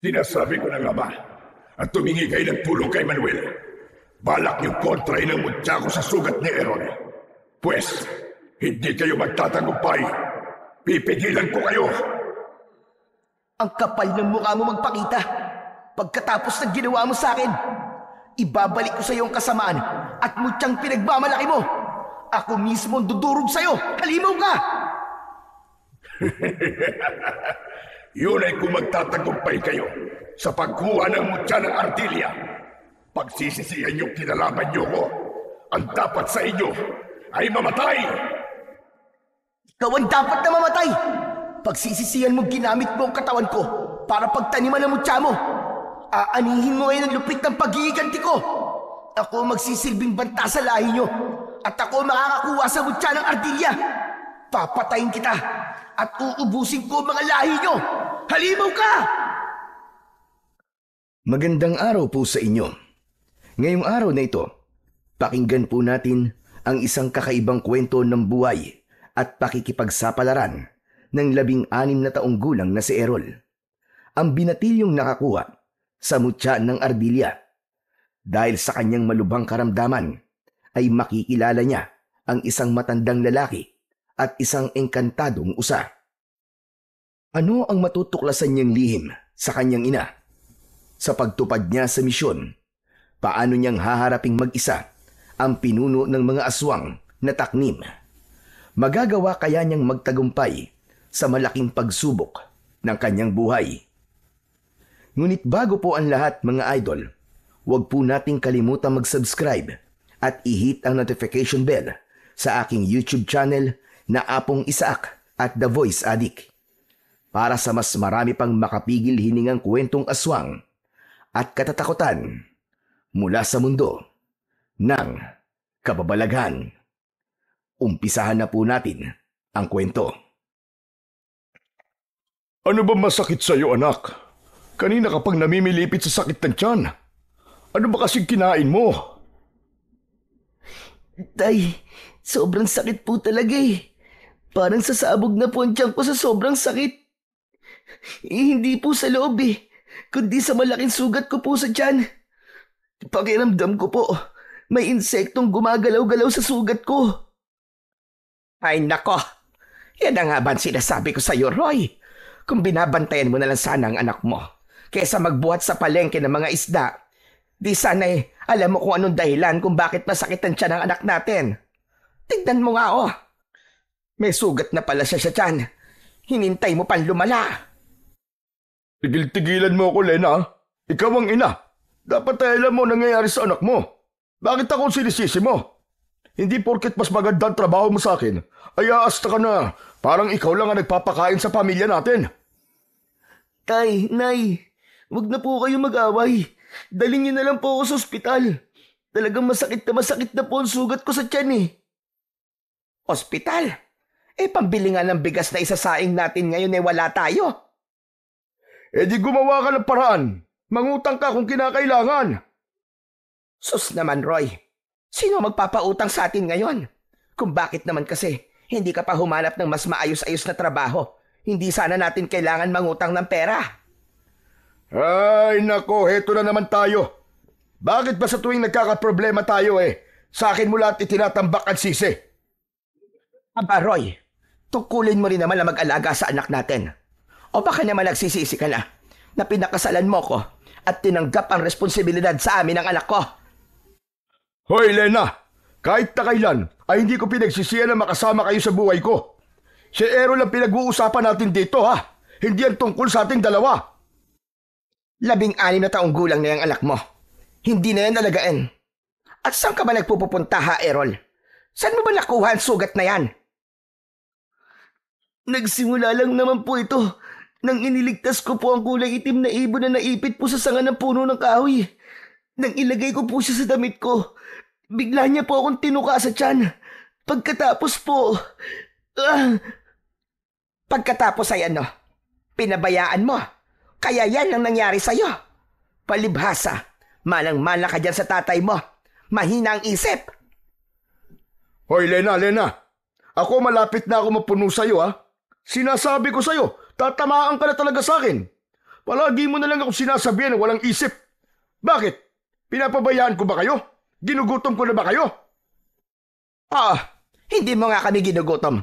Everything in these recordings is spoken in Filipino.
Sinasabi ko na nga ba, at tumingi kayo ng tulong kay Manuel. Balak niyo kontrahin ang mutya ko sa sugat ni Aaron. Pwes, hindi kayo magtatagumpay. Pipigilan ko kayo. Ang kapal ng mukha mo magpakita. Pagkatapos ng ginawa mo sa akin, ibabalik ko sa iyo ang kasamaan at mutyang pinagmamalaki mo. Ako mismo ang dudurog sa iyo. Halimaw ka! Yun ay kung magtatagumpay kayo sa pagkuha ng mutya ng Ardilia. Pagsisisihan niyong kinalaban niyo ko, ang dapat sa inyo ay mamatay! Ikaw ang dapat na mamatay! Pagsisisihan mo ginamit mo ang katawan ko para pagtaniman ng mutya mo. Aanihin mo ngayon ang lupit ng pag-iiganti ko. Ako magsisilbing banta sa lahi niyo at ako makakakuha sa mutya ng Ardilia. Papatayin kita at uubusin ko mga lahi niyo. Halimaw ka! Magandang araw po sa inyo. Ngayong araw na ito, pakinggan po natin ang isang kakaibang kwento ng buhay at pakikipagsapalaran ng 16 na taong gulang na si Errol. Ang binatilyong nakakuha sa mutya ng Ardilia. Dahil sa kanyang malubhang karamdaman, ay makikilala niya ang isang matandang lalaki at isang engkantadong usa. Ano ang matutuklasan niyang lihim sa kanyang ina? Sa pagtupad niya sa misyon, paano niyang haharaping mag-isa ang pinuno ng mga aswang na taknim? Magagawa kaya niyang magtagumpay sa malaking pagsubok ng kanyang buhay? Ngunit bago po ang lahat mga idol, huwag po nating kalimutan mag-subscribe at i-hit ang notification bell sa aking YouTube channel na Apong Isaac at The Voice Addict para sa mas marami pang makapigil hiningang kwentong aswang at katatakutan mula sa mundo ng kababalaghan. Umpisahan na po natin ang kwento. Ano ba masakit sa iyo, anak? Kanina ka pang namimilipit sa sakit ng tiyan. Ano ba kasing kinain mo? Tay, sobrang sakit po talaga eh. Parang sasabog na po ang tiyan ko sa sobrang sakit. Hindi po sa loob eh, kundi sa malaking sugat ko po sa tiyan. Pakiramdam ko po, may insektong gumagalaw-galaw sa sugat ko. Ay nako, yan ang nga ba sinasabi ko sa iyo, Roy? Kung binabantayan mo na lang sana ang anak mo, kaysa magbuhat sa palengke ng mga isda, di sana'y alam mo kung anong dahilan kung bakit masakit ang tiyan ng anak natin. Tignan mo nga oh, may sugat na pala siya sa tiyan. Hinintay mo pang lumala. Tigil-tigilan mo ako, Lena. Ikaw ang ina. Dapat ay alam mo nangyayari sa anak mo. Bakit ako sinisisi mo? Hindi porket mas maganda ang trabaho mo sa akin, ay aasta ka na. Parang ikaw lang ang nagpapakain sa pamilya natin. Tay, Nay, wag na po kayo mag-away. Dalhin niyo na lang po ako sa ospital. Talagang masakit na po ang sugat ko sa tiyan eh. Ospital? Eh pambili nga ng bigas na isasaing natin ngayon eh wala tayo. Eh di gumawa ka ng paraan. Mangutang ka kung kinakailangan. Sus naman, Roy. Sino magpapautang sa atin ngayon? Kung bakit naman kasi hindi ka pa humanap ng mas maayos-ayos na trabaho, hindi sana natin kailangan mangutang ng pera. Ay nako, heto na naman tayo. Bakit ba sa tuwing nagkakaproblema tayo sa akin mo lahat itinatambak ang sisi? Aba, Roy, tungkulin mo rin naman na mag-alaga sa anak natin. O baka naman nagsisisi ka na pinakasalan mo ko at tinanggap ang responsibilidad sa amin ng anak ko. Hoy, Lena! Kahit na kailan ay hindi ko pinagsisiyan na makasama kayo sa buhay ko. Si Errol ang pinag-uusapan natin dito, ha? Hindi ang tungkol sa ating dalawa. 16 na taong gulang na yung anak mo. Hindi na yan alagaan. At saan ka ba nagpupunta, ha, Errol? Saan mo ba nakuha ang sugat na yan? Nagsimula lang naman po ito nang iniligtas ko po ang kulay itim na ibon na naipit po sa sanga ng puno ng kahoy. Nang ilagay ko po siya sa damit ko, bigla niya po akong tinuka sa tiyan. Pagkatapos po... Pagkatapos ay ano? Pinabayaan mo. Kaya yan ang nangyari sa'yo. Palibhasa, malang-mala ka dyan sa tatay mo. Mahina ang isip. Hoy, Lena. Ako malapit na ako mapuno sa'yo, ha? Sinasabi ko sa'yo, tatamaan ka na talaga sa akin. Palagi mo na lang ako sinasabihan na walang isip. Bakit? Pinapabayaan ko ba kayo? Ginugutom ko na ba kayo? Hindi mo nga kami ginugutom.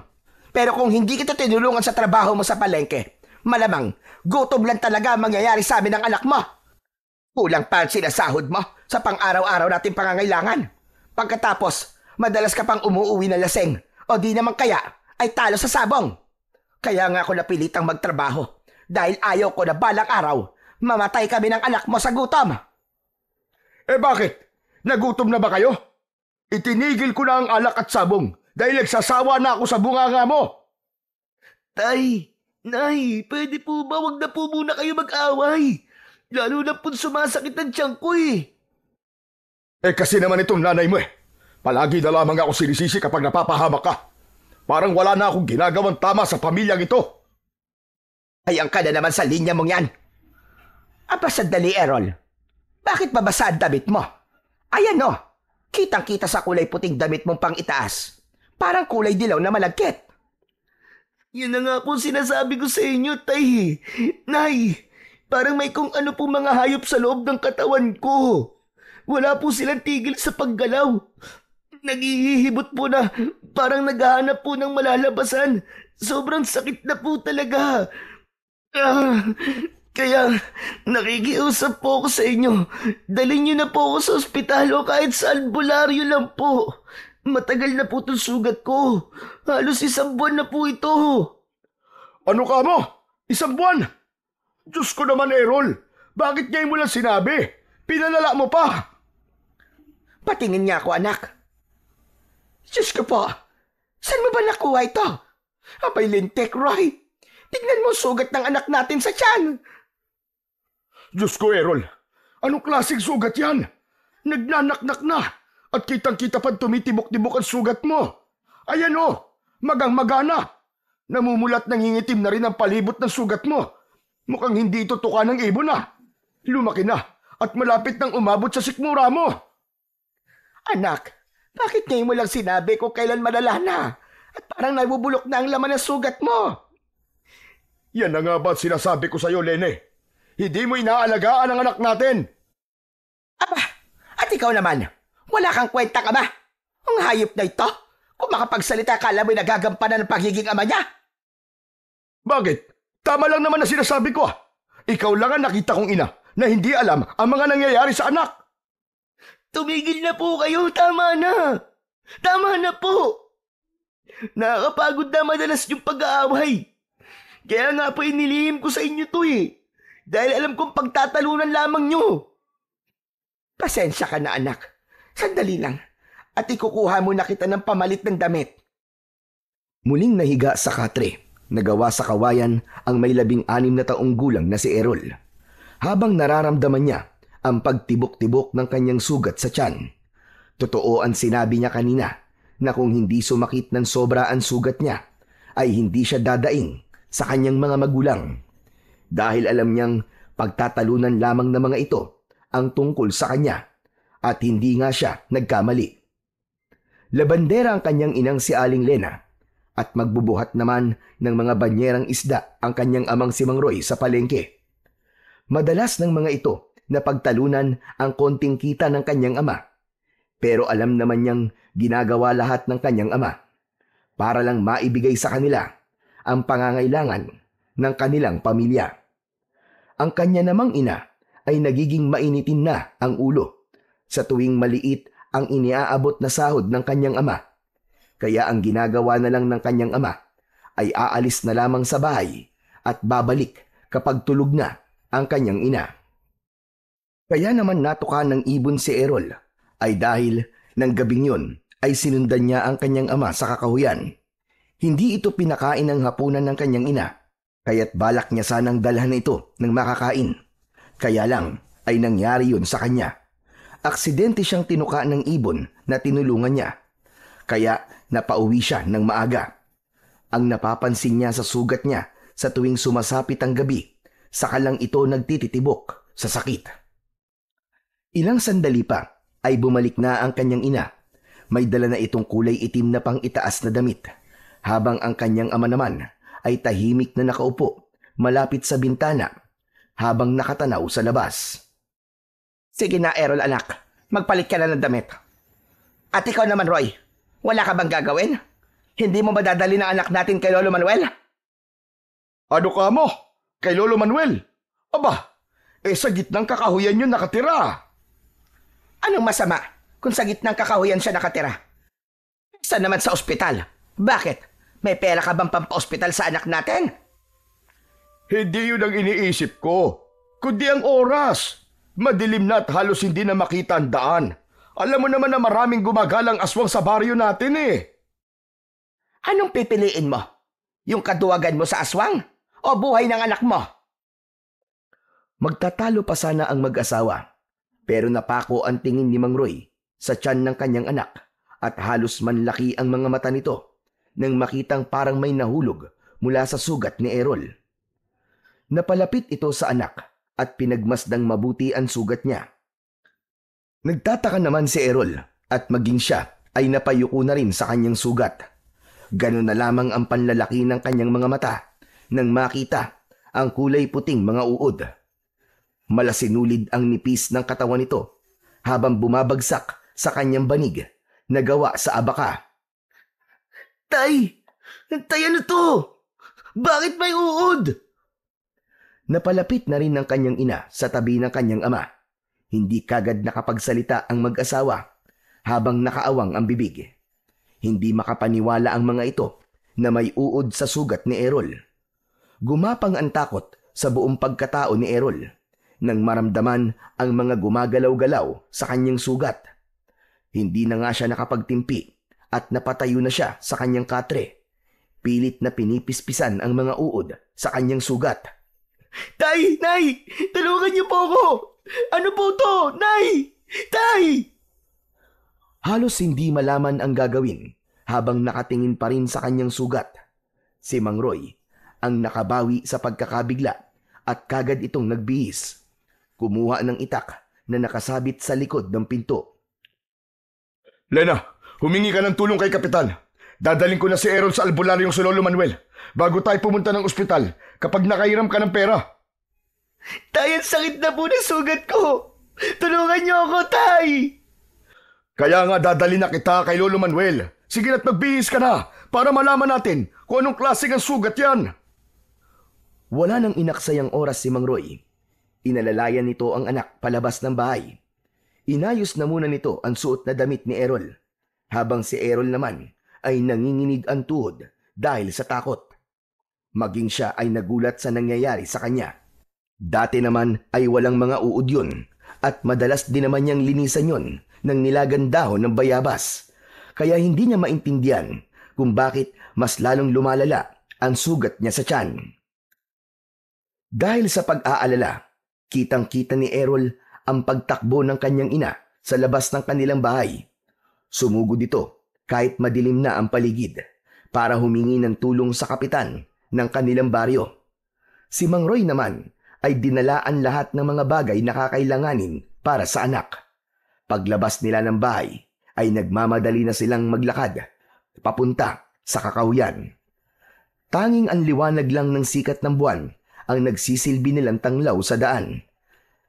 Pero kung hindi kita tinulungan sa trabaho mo sa palengke, malamang gutom lang talaga ang mangyayari sa amin ng anak mo. Kulang pa ang sinasahod mo sa pang-araw-araw nating pangangailangan. Pagkatapos, madalas ka pang umuuwi na laseng o di naman kaya ay talo sa sabong. Kaya nga ako napilitang magtrabaho dahil ayaw ko na balang araw mamatay kami ng anak mo sa gutom. Bakit? Nagutom na ba kayo? Itinigil ko na ang alak at sabong dahil nagsasawa na ako sa bunganga mo. Tay, Nay, pwede po ba wag na po muna kayo mag-away? Lalo na po sumasakit ang tiyan ko eh. Kasi naman itong nanay mo Palagi na lamang ako sinisisi kapag napapahamak ka. Parang wala na akong ginagawang tama sa pamilyang ito. Ayan ka na naman sa linya mong yan. Sandali, Errol. Bakit babasa ang damit mo? Ayan no, kitang-kita sa kulay puting damit mong pang itaas. Parang kulay dilaw na malagkit. Yun na nga po sinasabi ko sa inyo, Tay. Nay, parang may kung ano po mga hayop sa loob ng katawan ko. Wala po silang tigil sa paggalaw. Naghihibot po na parang naghahanap po ng malalabasan. Sobrang sakit na po talaga. Kaya nakikiusap po ako sa inyo. Dalhin niyo na po ako sa ospital o kahit sa albularyo lang po. Matagal na po itong sugat ko. Halos 1 buwan na po ito. Ano ka mo? 1 buwan? Diyos ko naman, Errol. Bakit ngayon mo lang sinabi? Pinalala mo pa. Patingin niya ako, anak. Diyos ko po, saan mo ba nakuha ito? Abay lintik, Roy. Tignan mo sugat ng anak natin sa tiyan. Diyos ko, Errol. Anong klaseng sugat yan? Nagnanaknak na. At kitang-kita pa tumitibok-tibok ang sugat mo. Ayan magang-maga na. Namumulat nangingitim na rin ang palibot ng sugat mo. Mukhang hindi ito tuka ng ibon na. Lumaki na at malapit nang umabot sa sikmura mo. Anak, bakit ngayon mo lang sinabi kung kailan malala na? At parang nabubulok na ang laman ng sugat mo. Yan na nga ba sinasabi ko sa'yo, Lene? Hindi mo inaalagaan ang anak natin. At ikaw naman, wala kang kwenta ka ba? Ang hayop na ito, kung makapagsalita ka alam mo'y nagagampanan ng pagiging ama niya. Bakit? Tama lang naman na sinasabi ko. Ikaw lang ang nakita kong ina na hindi alam ang mga nangyayari sa anak. Tumigil na po kayo, tama na. Tama na po. Nakakapagod na madalas yung pag-aaway. Kaya nga po inilihim ko sa inyo to Dahil alam kong pagtatalunan lamang nyo. Pasensya ka na, anak. Sandali lang. At ikukuha mo na kita ng pamalit ng damit. Muling nahiga sa katre, nagawa sa kawayan ang may 16 na taong gulang na si Errol. Habang nararamdaman niya ang pagtibok-tibok ng kanyang sugat sa tiyan. Totoo ang sinabi niya kanina na kung hindi sumakit ng sobra ang sugat niya, ay hindi siya dadaing sa kanyang mga magulang. Dahil alam niyang pagtatalunan lamang ng mga ito ang tungkol sa kanya at hindi nga siya nagkamali. Labandera ang kanyang inang si Aling Lena at magbubuhat naman ng mga banyerang isda ang kanyang amang si Mang Roy sa palengke. Madalas ng mga ito na pagtalunan ang konting kita ng kanyang ama. Pero alam naman niyang ginagawa lahat ng kanyang ama para lang maibigay sa kanila ang pangangailangan ng kanilang pamilya. Ang kanya namang ina ay nagiging mainitin na ang ulo sa tuwing maliit ang iniaabot na sahod ng kanyang ama. Kaya ang ginagawa na lang ng kanyang ama ay aalis na lamang sa bahay at babalik kapag tulog na ang kanyang ina. Kaya naman natukan ng ibon si Errol ay dahil ng gabing yon ay sinundan niya ang kanyang ama sa kakahuyan. Hindi ito pinakain ng hapunan ng kanyang ina, kaya't balak niya sanang dalhan ito ng makakain. Kaya lang ay nangyari yun sa kanya. Aksidente siyang tinuka ng ibon na tinulungan niya, kaya napauwi siya ng maaga. Ang napapansin niya sa sugat niya sa tuwing sumasapit ang gabi, saka lang ito nagtititibok sa sakit. Ilang sandali pa ay bumalik na ang kanyang ina. May dala na itong kulay itim na pang itaas na damit, habang ang kanyang ama naman ay tahimik na nakaupo malapit sa bintana habang nakatanaw sa labas. Sige na, Errol anak. Magpalit ka na ng damit. At ikaw naman, Roy. Wala ka bang gagawin? Hindi mo ba dadali ng anak natin kay Lolo Manuel? Ano ka mo? Kay Lolo Manuel? Aba, sa gitnang kakahuyan yun nakatira. Anong masama kung sa gitnang kakahuyan siya nakatira? Saan naman sa ospital? Bakit? May pera ka bang pampa-ospital sa anak natin? Hindi yun ang iniisip ko, kundi ang oras. Madilim na at halos hindi na makita ang daan. Alam mo naman na maraming gumagalang aswang sa baryo natin eh. Anong pipiliin mo? Yung kaduwagan mo sa aswang? O buhay ng anak mo? Magtatalo pa sana ang mag-asawa, pero napako ang tingin ni Mang Roy sa tiyan ng kanyang anak at halos manlaki ang mga mata nito nang makitang parang may nahulog mula sa sugat ni Errol. Napalapit ito sa anak at pinagmasdang mabuti ang sugat niya. Nagtataka naman si Errol at maging siya ay napayuko na rin sa kanyang sugat. Ganun na lamang ang panlalaki ng kanyang mga mata nang makita ang kulay puting mga uod. Malasinulid ang nipis ng katawan nito habang bumabagsak sa kanyang banig na gawa sa abaka. Tay! Tay, ano to? Bakit may uod? Napalapit na rin ng kanyang ina sa tabi ng kanyang ama. Hindi kagad nakapagsalita ang mag-asawa habang nakaawang ang bibig. Hindi makapaniwala ang mga ito na may uod sa sugat ni Errol. Gumapang ang takot sa buong pagkatao ni Errol nang maramdaman ang mga gumagalaw-galaw sa kanyang sugat. Hindi na nga siya nakapagtimpi at napatayo na siya sa kanyang katre. Pilit na pinipispisan ang mga uod sa kanyang sugat. Tay! Nay! Tulungan niyo po ako! Ano po to? Nay! Tay! Halos hindi malaman ang gagawin habang nakatingin pa rin sa kanyang sugat. Si Mang Roy ang nakabawi sa pagkakabigla at kagad itong nagbihis. Kumuha ng itak na nakasabit sa likod ng pinto. Lena, humingi ka ng tulong kay Kapitan. Dadaling ko na si Errol sa albularyong si Lolo Manuel bago tayo pumunta ng ospital kapag nakahiram ka ng pera. Tay, ang sakit na po ng sugat ko! Tulungan niyo ako, Tay! Kaya nga dadali na kita kay Lolo Manuel. Sige na't magbihis ka na para malaman natin kung anong klaseng ang sugat yan. Wala nang inaksayang oras si Mang Roy. Inalalayan nito ang anak palabas ng bahay. Inayos na muna nito ang suot na damit ni Errol, habang si Errol naman ay nanginginig ang tuhod dahil sa takot. Maging siya ay nagulat sa nangyayari sa kanya. Dati naman ay walang mga uod yun at madalas din naman niyang linisan yun ng nilagang dahon ng bayabas. Kaya hindi niya maintindihan kung bakit mas lalong lumalala ang sugat niya sa tiyan. Dahil sa pag-aalala, kitang-kita ni Errol ang pagtakbo ng kanyang ina sa labas ng kanilang bahay. Sumugod ito kahit madilim na ang paligid para humingi ng tulong sa kapitan ng kanilang baryo. Si Mang Roy naman ay dinalaan lahat ng mga bagay na kakailanganin para sa anak. Paglabas nila ng bahay ay nagmamadali na silang maglakad papunta sa kakahuyan. Tanging ang liwanag lang ng sikat ng buwan ang nagsisilbi nilang tanglaw sa daan.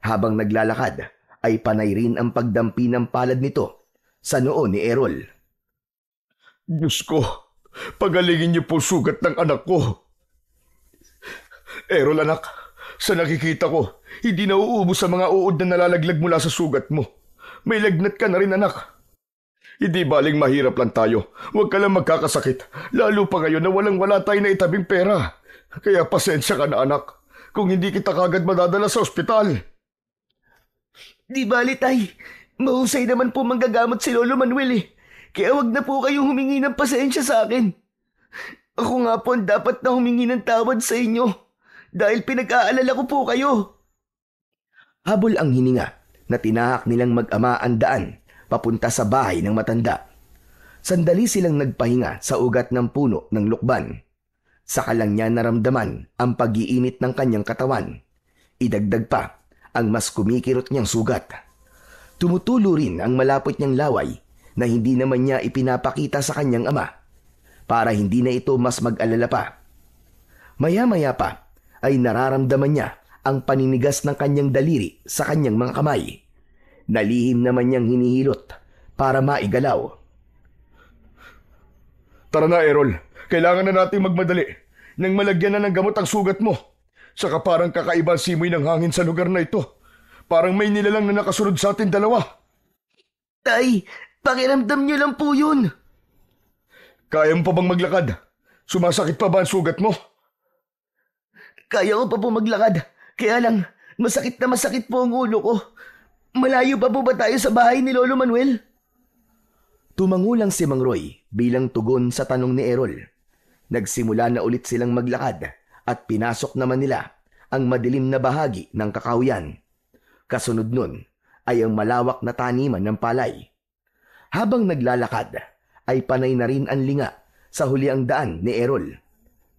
Habang naglalakad ay panay rin ang pagdampi ng palad nito sa noo ni Errol. Diyos ko, pagalingin niyo po sugat ng anak ko. Errol anak, sa nakikita ko, hindi na uubos sa mga uod na nalalaglag mula sa sugat mo. May lagnat ka na rin anak. Hindi baling mahirap lang tayo. Huwag ka lang magkakasakit. Lalo pa ngayon na walang-wala tayo na itabing pera. Kaya pasensya ka na anak. Kung hindi kita kagad madadala sa ospital. Di bali, Tay. Mahusay naman po manggagamot si Lolo Manuel eh. Kaya wag na po kayong humingi ng pasensya sa akin. Ako nga po ang dapat na humingi ng tawad sa inyo. Dahil pinag-aalala ko po kayo. Habol ang hininga na tinahak nilang mag-ama ang daan papunta sa bahay ng matanda. Sandali silang nagpahinga sa ugat ng puno ng lukban. Saka lang niya naramdaman ang pag-iinit ng kanyang katawan. Idagdag pa ang mas kumikirot niyang sugat. Tumutulo rin ang malapot niyang laway na hindi naman niya ipinapakita sa kanyang ama para hindi na ito mas mag-alala pa. Maya-maya pa ay nararamdaman niya ang paninigas ng kanyang daliri sa kanyang mga kamay. Nalihim naman niyang hinihilot para maigalaw. Tara na, Errol. Kailangan na natin magmadali. Nang malagyan na ng gamot ang sugat mo. Saka parang kakaiba ang simoy ng hangin sa lugar na ito. Parang may nilalang na nakasunod sa atin dalawa. Tay, pakiramdam niyo lang po yun. Kaya mo pa bang maglakad? Sumasakit pa ba ang sugat mo? Kaya ko pa po maglakad. Kaya lang, masakit na masakit po ang ulo ko. Malayo pa po ba tayo sa bahay ni Lolo Manuel? Tumangulang si Mang Roy bilang tugon sa tanong ni Errol. Nagsimula na ulit silang maglakad at pinasok naman nila ang madilim na bahagi ng kakahuyan. Kasunod nun ay ang malawak na taniman ng palay. Habang naglalakad ay panay na rin ang linga sa huli ang daan ni Errol.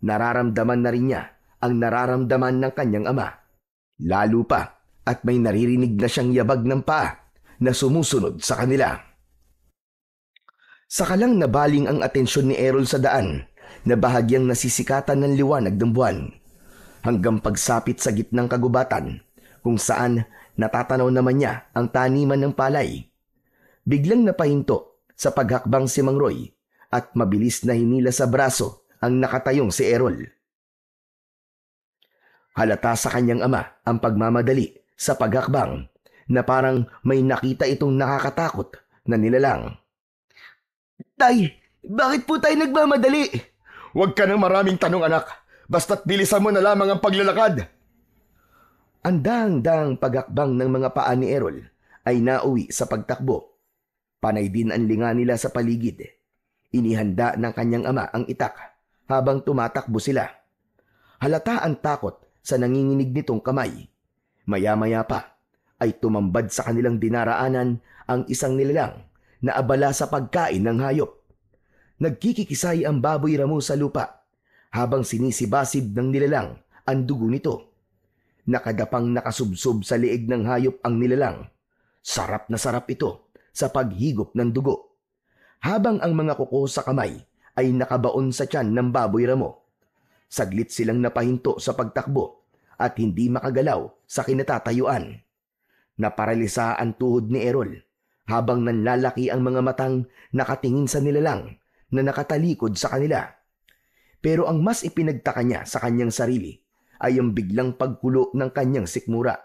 Nararamdaman na rin niya ang nararamdaman ng kanyang ama. Lalo pa at may naririnig na siyang yabag ng paa na sumusunod sa kanila. Saka lang nabaling ang atensyon ni Errol sa daan na bahagyang nasisikatan ng liwanag ng buwan hanggang pagsapit sa gitnang kagubatan kung saan natatanaw naman niya ang taniman ng palay. Biglang napahinto sa paghakbang si Mang Roy at mabilis na hinila sa braso ang nakatayong si Errol. Halata sa kanyang ama ang pagmamadali sa paghakbang na parang may nakita itong nakakatakot na nilalang. Tay, bakit po tayo nagmamadali? Huwag ka ng maraming tanong, anak. Basta't bilisan mo na lamang ang paglalakad. Ang daang-daang paghakbang ng mga paa ni Errol ay nauwi sa pagtakbo. Panay din ang linga nila sa paligid. Inihanda ng kanyang ama ang itak habang tumatakbo sila. Halata ang takot sa nanginginig nitong kamay. Maya-maya pa ay tumambad sa kanilang dinaraanan ang isang nilalang na abala sa pagkain ng hayop. Nagkikikisay ang baboy ramo sa lupa habang sinisibasib ng nilalang ang dugo nito. Nakadapang nakasubsob sa liig ng hayop ang nilalang. Sarap na sarap ito sa paghigop ng dugo. Habang ang mga kuko sa kamay ay nakabaon sa tiyan ng baboy ramo. Saglit silang napahinto sa pagtakbo at hindi makagalaw sa kinatatayuan. Naparalisa ang tuhod ni Errol habang nanlalaki ang mga matang nakatingin sa nilalang na nakatalikod sa kanila. Pero ang mas ipinagtaka niya sa kanyang sarili ay ang biglang pagkulo ng kanyang sikmura.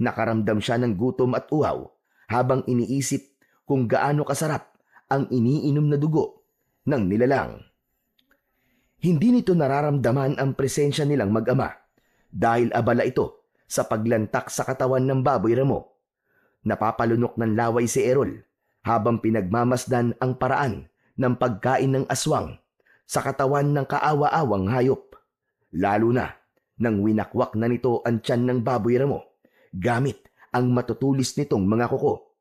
Nakaramdam siya ng gutom at uhaw habang iniisip kung gaano kasarap ang iniinom na dugo ng nilalang. Hindi nito nararamdaman ang presensya nilang mag-ama dahil abala ito sa paglantak sa katawan ng baboy ramo. Napapalunok ng laway si Errol habang pinagmamasdan ang paraan ng pagkain ng aswang sa katawan ng kaawa-awang hayop. Lalo na nang winakwak na nito ang tiyan ng baboy ramo gamit ang matutulis nitong mga kuko.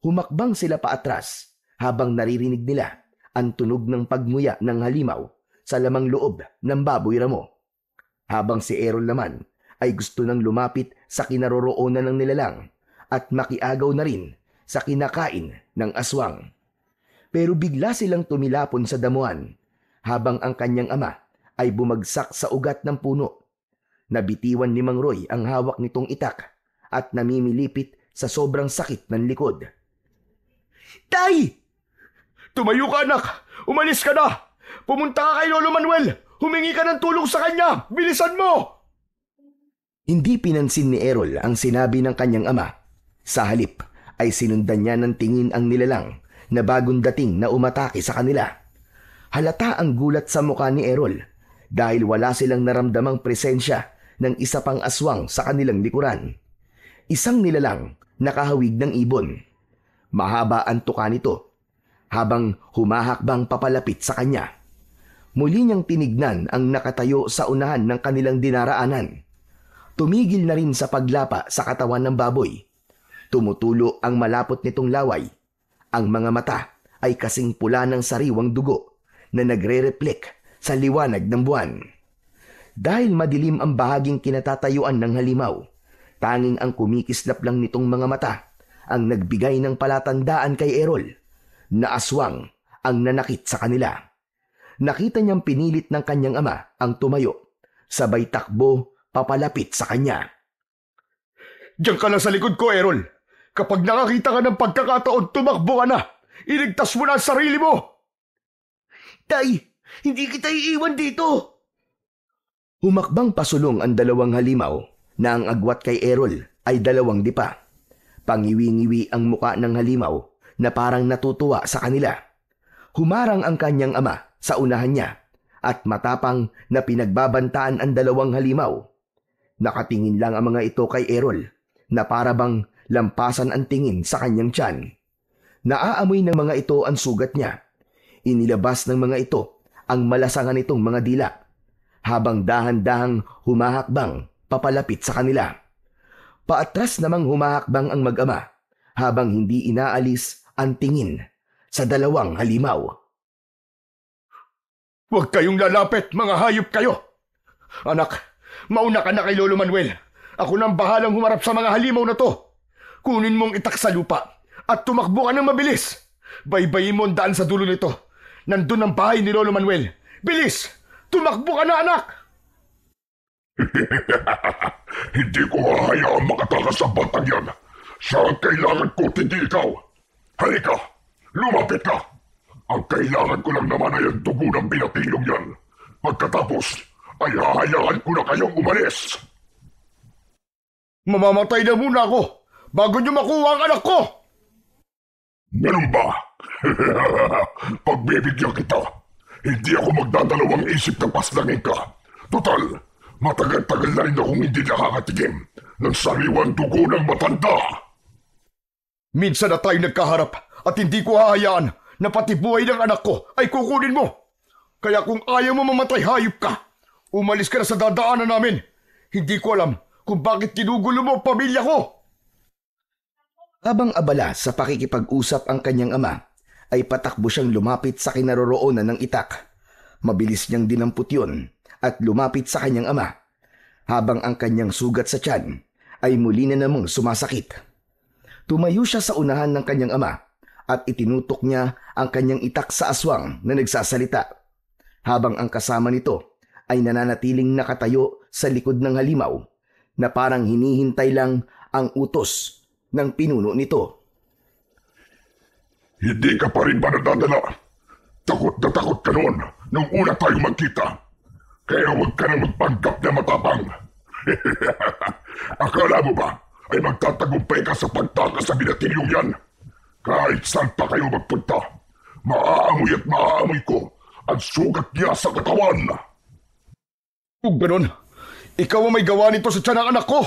Humakbang sila paatras habang naririnig nila ang tunog ng pagmuya ng halimaw sa lamang loob ng baboy ramo. Habang si Errol naman ay gusto nang lumapit sa kinaroroonan ng nilalang at makiagaw na rin sa kinakain ng aswang. Pero bigla silang tumilapon sa damuhan habang ang kanyang ama ay bumagsak sa ugat ng puno. Nabitiwan ni Mang Roy ang hawak nitong itak at namimilipit sa sobrang sakit ng likod. Tay! Tumayo ka, anak! Umalis ka na! Pumunta ka kay Lolo Manuel! Humingi ka ng tulong sa kanya! Bilisan mo! Hindi pinansin ni Errol ang sinabi ng kanyang ama. Sa halip ay sinundan niya ng tingin ang nilalang na bagong dating na umatake sa kanila. Halata ang gulat sa mukha ni Errol dahil wala silang naramdamang presensya ng isa pang aswang sa kanilang likuran. Isang nilalang nakahawig ng ibon. Mahaba ang tuka nito habang humahakbang papalapit sa kanya. Muli niyang tinignan ang nakatayo sa unahan ng kanilang dinaraanan. Tumigil na rin sa paglapa sa katawan ng baboy. Tumutulo ang malapot nitong laway. Ang mga mata ay kasing pula ng sariwang dugo na nagre-reflect sa liwanag ng buwan. Dahil madilim ang bahaging kinatatayuan ng halimaw, tanging ang kumikislap lang nitong mga mata ang nagbigay ng palatandaan kay Errol na aswang ang nanakit sa kanila. Nakita niyang pinilit ng kanyang ama ang tumayo. Sabay takbo papalapit sa kanya. Diyan ka lang sa likod ko, Errol. Kapag nakakita ka ng pagkakataon, tumakbo ka na. Iligtas mo na ang sarili mo. Tay, hindi kita iiwan dito. Humakbang pasulong ang dalawang halimaw na ang agwat kay Errol ay dalawang dipa. Pangiwi-ngiwi ang muka ng halimaw na parang natutuwa sa kanila. Humarang ang kanyang ama sa unahan niya at matapang na pinagbabantaan ang dalawang halimaw. Nakatingin lang ang mga ito kay Errol na parabang lampasan ang tingin sa kanyang tiyan. Naaamoy ng mga ito ang sugat niya. Inilabas ng mga ito ang malasangan nitong mga dila habang dahan-dahang humahakbang papalapit sa kanila. Paatras namang humahakbang ang mag-ama habang hindi inaalis ang tingin sa dalawang halimaw. Huwag kayong lalapit, mga hayop kayo. Anak, mauna ka na kay Lolo Manuel. Ako nang bahalang humarap sa mga halimaw na to. Kunin mong itak sa lupa at tumakbo ka ng mabilis. Baybayin mo ang daan sa dulo nito. Nandun ang bahay ni Lolo Manuel. Bilis! Tumakbo ka na, anak! Hindi ko hahayaang makatakas sa batang yan. Siya ang kailangan ko, hindi ikaw. Halika, lumapit ka. Ang kailangan ko lang naman ay ang dugo ng binatilyong yan. Pagkatapos, ay hahayaan ko na kayong umalis. Mamamatay na muna ako bago niyo makuha ang anak ko! Ganun ba? Pagbibigyan kita. Hindi ako magdadalawang isip na paslangin ka. Total, matagal-tagal na rin akong hindi nakakatigim ng sariwang dugo ng matanda. Minsan na tayo nagkaharap at hindi ko hahayaan na pati buhay ng anak ko ay kukunin mo. Kaya kung ayaw mo mamatay, hayop ka. Umalis ka na sa dadaanan namin. Hindi ko alam kung bakit ginugulo mo ang pamilya ko. Habang abala sa pakikipag-usap ang kanyang ama, ay patakbo siyang lumapit sa kinaroroonan ng itak. Mabilis niyang dinamput yun at lumapit sa kanyang ama, habang ang kanyang sugat sa tiyan ay muli na namang sumasakit. Tumayo siya sa unahan ng kanyang ama at itinutok niya ang kanyang itak sa aswang na nagsasalita, habang ang kasama nito ay nananatiling nakatayo sa likod ng halimaw na parang hinihintay lang ang utos ng pinuno nito. Hindi ka pa rin ba nadadala? Takot na takot ka noon nung una tayo magkita. Kaya huwag ka na magpanggap na matapang. Akala mo ba ay magtatagumpay ka sa pagtakas sa binatilyong yan? Kahit saan pa kayo magpunta, maaamoy at maaamoy ko ang sugat niya sa katawan. Kung ganun, ikaw ang may gawa nito sa tiyan ng anak ko.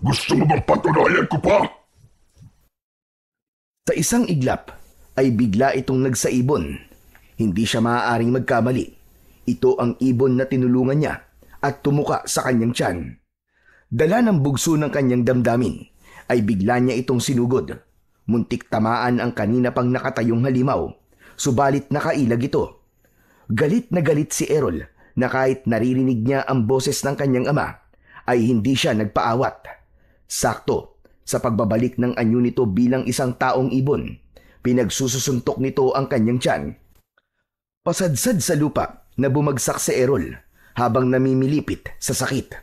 Gusto mo bang patunayan ko pa? Sa isang iglap ay bigla itong nagsaibon. Hindi siya maaaring magkamali. Ito ang ibon na tinulungan niya at tumuka sa kanyang tiyan. Dala ng bugso ng kanyang damdamin ay bigla niya itong sinugod. Muntik tamaan ang kanina pang nakatayong halimaw, subalit nakailag ito. Galit na galit si Errol na kahit naririnig niya ang boses ng kanyang ama, ay hindi siya nagpaawat. Sakto, sa pagbabalik ng anyo nito bilang isang taong ibon, pinagsususuntok nito ang kanyang tiyan. Pasadsad sa lupa na bumagsak si Errol habang namimilipit sa sakit.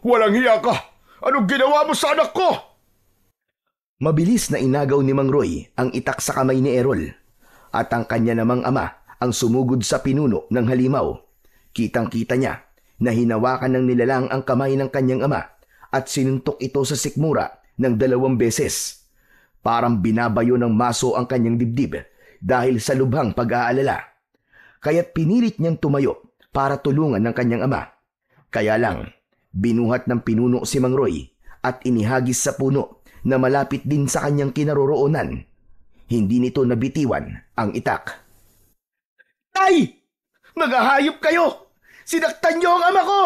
Walang hiya ka! Anong ginawa mo sa anak ko? Mabilis na inagaw ni Mang Roy ang itak sa kamay ni Errol at ang kanya namang ama ang sumugod sa pinuno ng halimaw. Kitang-kita niya na hinawakan ng nilalang ang kamay ng kanyang ama at sinuntok ito sa sikmura ng 2 beses. Parang binabayo ng maso ang kanyang dibdib dahil sa lubhang pag-aalala. Kaya't pinilit niyang tumayo para tulungan ng kanyang ama. Kaya lang, binuhat ng pinuno si Mang Roy at inihagis sa puno na malapit din sa kanyang kinaroroonan. Hindi nito nabitiwan ang itak. Tay! Mga hayop kayo! Sinaktan niyo ang ama ko!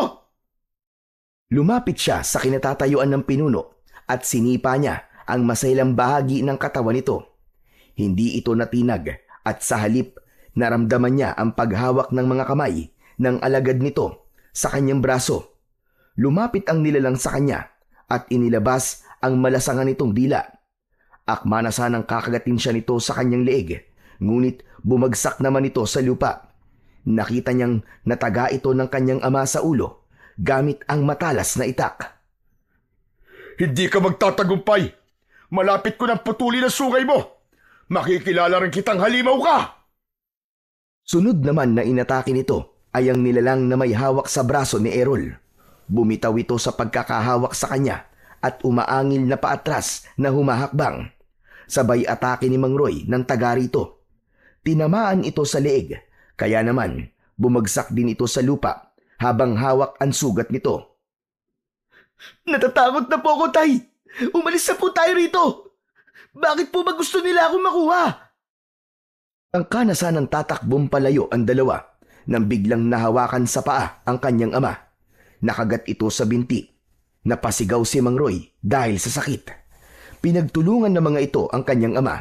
Lumapit siya sa kinatatayuan ng pinuno at sinipa niya ang masailang bahagi ng katawan nito. Hindi ito natinag at sa halip naramdaman niya ang paghawak ng mga kamay ng alagad nito sa kanyang braso. Lumapit ang nilalang sa kanya at inilabas ang malasangan nitong dila. Akma na sanang kakagatin siya nito sa kanyang leeg, ngunit bumagsak naman ito sa lupa. Nakita niyang nataga ito ng kanyang ama sa ulo gamit ang matalas na itak. Hindi ka magtatagumpay. Malapit ko ng putulin ang sungay mo. Makikilala rin kitang halimaw ka. Sunod naman na inatake nito ay ang nilalang na may hawak sa braso ni Errol. Bumitaw ito sa pagkakahawak sa kanya at umaangil na paatras na humahakbang. Sabay atake ni Mang Roy ng taga rito. Tinamaan ito sa leeg, kaya naman bumagsak din ito sa lupa habang hawak ang sugat nito. Natatakot na po ako, Tay. Umalis na po tayo rito. Bakit po ba gusto nila akong makuha? Ang kanasanang tatakbong palayo ang dalawa nang biglang nahawakan sa paa ang kanyang ama. Nakagat ito sa binti. Napasigaw si Mang Roy dahil sa sakit. Pinagtulungan ng mga ito ang kanyang ama.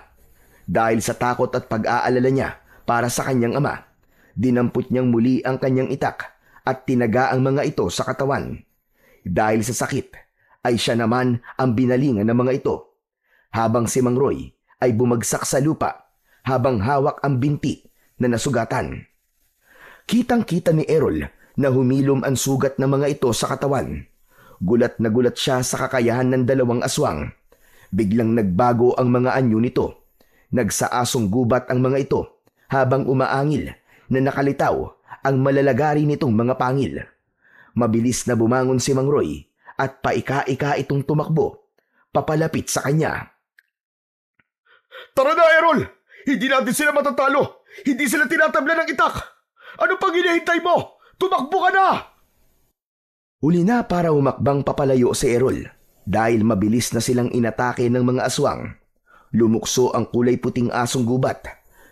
Dahil sa takot at pag-aalala niya para sa kanyang ama, dinampot niyang muli ang kanyang itak at tinaga ang mga ito sa katawan. Dahil sa sakit, ay siya naman ang binalingan ng mga ito. Habang si Mang Roy ay bumagsak sa lupa habang hawak ang binti na nasugatan. Kitang-kita ni Errol na humilom ang sugat ng mga ito sa katawan. Gulat na gulat siya sa kakayahan ng dalawang aswang. Biglang nagbago ang mga anyo nito. Nagsaasong gubat ang mga ito habang umaangil na nakalitaw ang malalagari nitong mga pangil. Mabilis na bumangon si Mang Roy at paika-ika itong tumakbo, papalapit sa kanya. Tara na, Errol! Hindi natin sila matatalo! Hindi sila tinatabla ng itak! Ano pang hinihintay mo? Tumakbo ka na! Huli na para humakbang papalayo si Errol dahil mabilis na silang inatake ng mga aswang. Lumukso ang kulay puting asong gubat.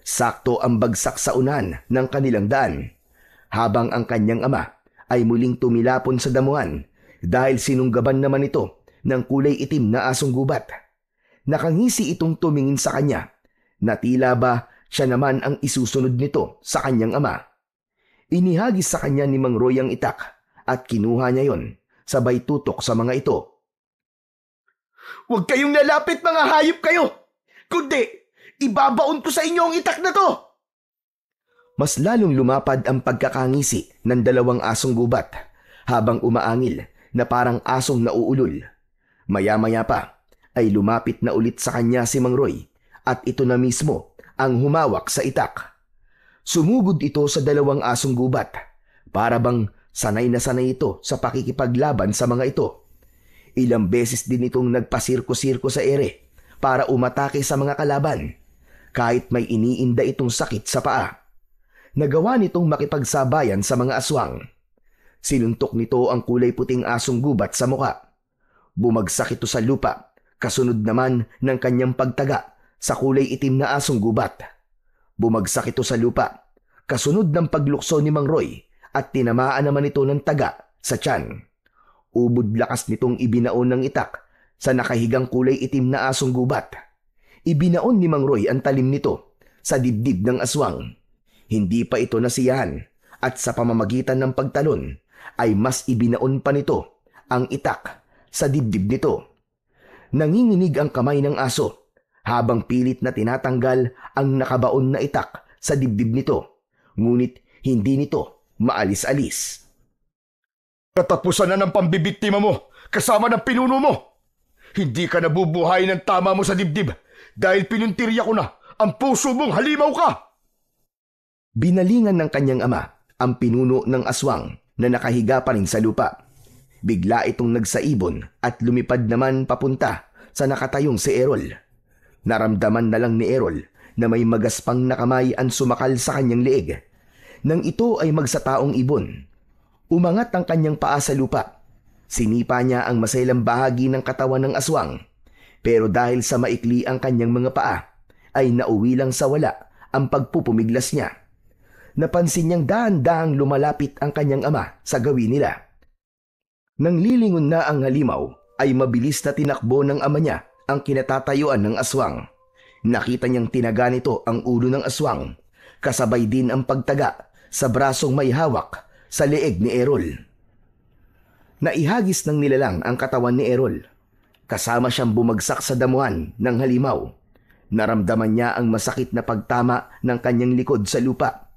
Sakto ang bagsak sa unan ng kanilang daan. Habang ang kanyang ama ay muling tumilapon sa damuhan dahil sinunggaban naman ito ng kulay itim na asong gubat. Nakangisi itong tumingin sa kanya na tila ba siya naman ang isusunod nito sa kanyang ama. Inihagis sa kanya ni Mang Roy ang itak at kinuha niya yon sabay tutok sa mga ito. Huwag kayong lalapit, mga hayop kayo! Kundi, ibabaon ko sa inyo ang itak na to! Mas lalong lumapad ang pagkakangisi ng dalawang asong gubat habang umaangil na parang asong nauulol. Maya-maya pa ay lumapit na ulit sa kanya si Mang Roy at ito na mismo ang humawak sa itak. Sumugod ito sa dalawang asong gubat para bang sanay na sanay ito sa pakikipaglaban sa mga ito. Ilang beses din itong nagpasirko-sirko sa ere para umatake sa mga kalaban kahit may iniinda itong sakit sa paa. Nagawa nitong makipagsabayan sa mga aswang. Sinuntok nito ang kulay puting asong gubat sa muka. Bumagsak ito sa lupa, kasunod naman ng kanyang pagtaga sa kulay itim na asong gubat. Bumagsak ito sa lupa, kasunod ng paglukso ni Mang Roy at tinamaan naman ito ng taga sa tiyan. Ubod lakas nitong ibinaon ng itak sa nakahigang kulay itim na asong gubat. Ibinaon ni Mang Roy ang talim nito sa dibdib ng aswang. Hindi pa ito nasiyahan at sa pamamagitan ng pagtalon ay mas ibinaon pa nito ang itak sa dibdib nito. Nanginginig ang kamay ng aso habang pilit na tinatanggal ang nakabaon na itak sa dibdib nito. Ngunit hindi nito maalis-alis. Katapusan na ng pambibiktima mo kasama ng pinuno mo. Hindi ka nabubuhay ng tama mo sa dibdib dahil pinuntirya ko na ang puso mong halimaw ka. Binalingan ng kanyang ama ang pinuno ng aswang na nakahiga pa rin sa lupa. Bigla itong nagsaibon at lumipad naman papunta sa nakatayong si Errol. Naramdaman na lang ni Errol na may magaspang na kamay ang sumakal sa kanyang leeg. Nang ito ay magsataong ibon, umangat ang kanyang paa sa lupa. Sinipa niya ang masailang bahagi ng katawan ng aswang. Pero dahil sa maikli ang kanyang mga paa, ay nauwi lang sa wala ang pagpupumiglas niya. Napansin niyang dahan-dahang lumalapit ang kanyang ama sa gawin nila. Nang lilingon na ang halimaw, ay mabilis na tinakbo ng ama niya ang kinatatayuan ng aswang. Nakita niyang tinaga nito ang ulo ng aswang, kasabay din ang pagtaga sa brasong may hawak sa leeg ni Errol. Naihagis ng nilalang ang katawan ni Errol. Kasama siyang bumagsak sa damuhan ng halimaw. Naramdaman niya ang masakit na pagtama ng kanyang likod sa lupa.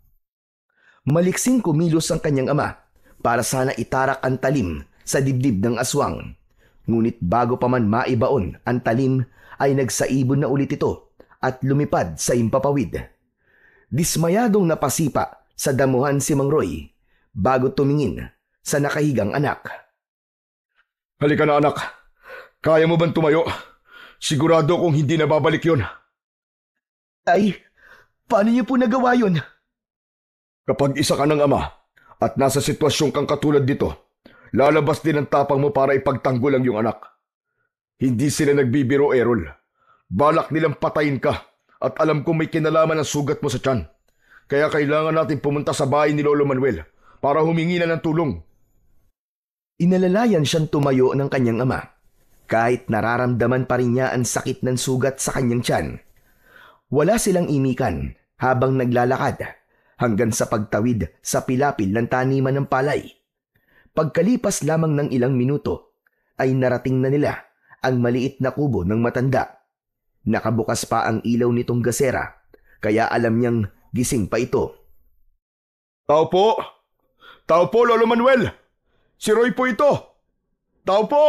Maliksing kumilos ang kanyang ama para sana itarak ang talim sa dibdib ng aswang. Ngunit bago pa man maibaon ang talim ay nagsaibon na ulit ito at lumipad sa impapawid. Dismayadong napasipa sa damuhan si Mang Roy bago tumingin sa nakahigang anak. Halika na anak. Kaya mo bang tumayo? Sigurado kung hindi na babalik yun. Tay, paano niyo po nagawa yun? Kapag isa ka ng ama at nasa sitwasyon kang katulad dito, lalabas din ang tapang mo para ipagtanggol ang iyong anak. Hindi sila nagbibiro, Errol. Balak nilang patayin ka at alam kong may kinalaman ang sugat mo sa tiyan. Kaya kailangan natin pumunta sa bahay ni Lolo Manuel para humingi na ng tulong. Inalalayan siyang tumayo ng kanyang ama kahit nararamdaman pa rin niya ang sakit ng sugat sa kanyang tiyan. Wala silang imikan habang naglalakad hanggang sa pagtawid sa pilapil ng taniman ng palay. Pagkalipas lamang ng ilang minuto ay narating na nila ang maliit na kubo ng matanda. Nakabukas pa ang ilaw nitong gasera kaya alam niyang gising pa ito. Tao po! Tao po, Lolo Manuel! Si Roy po ito! Tao po!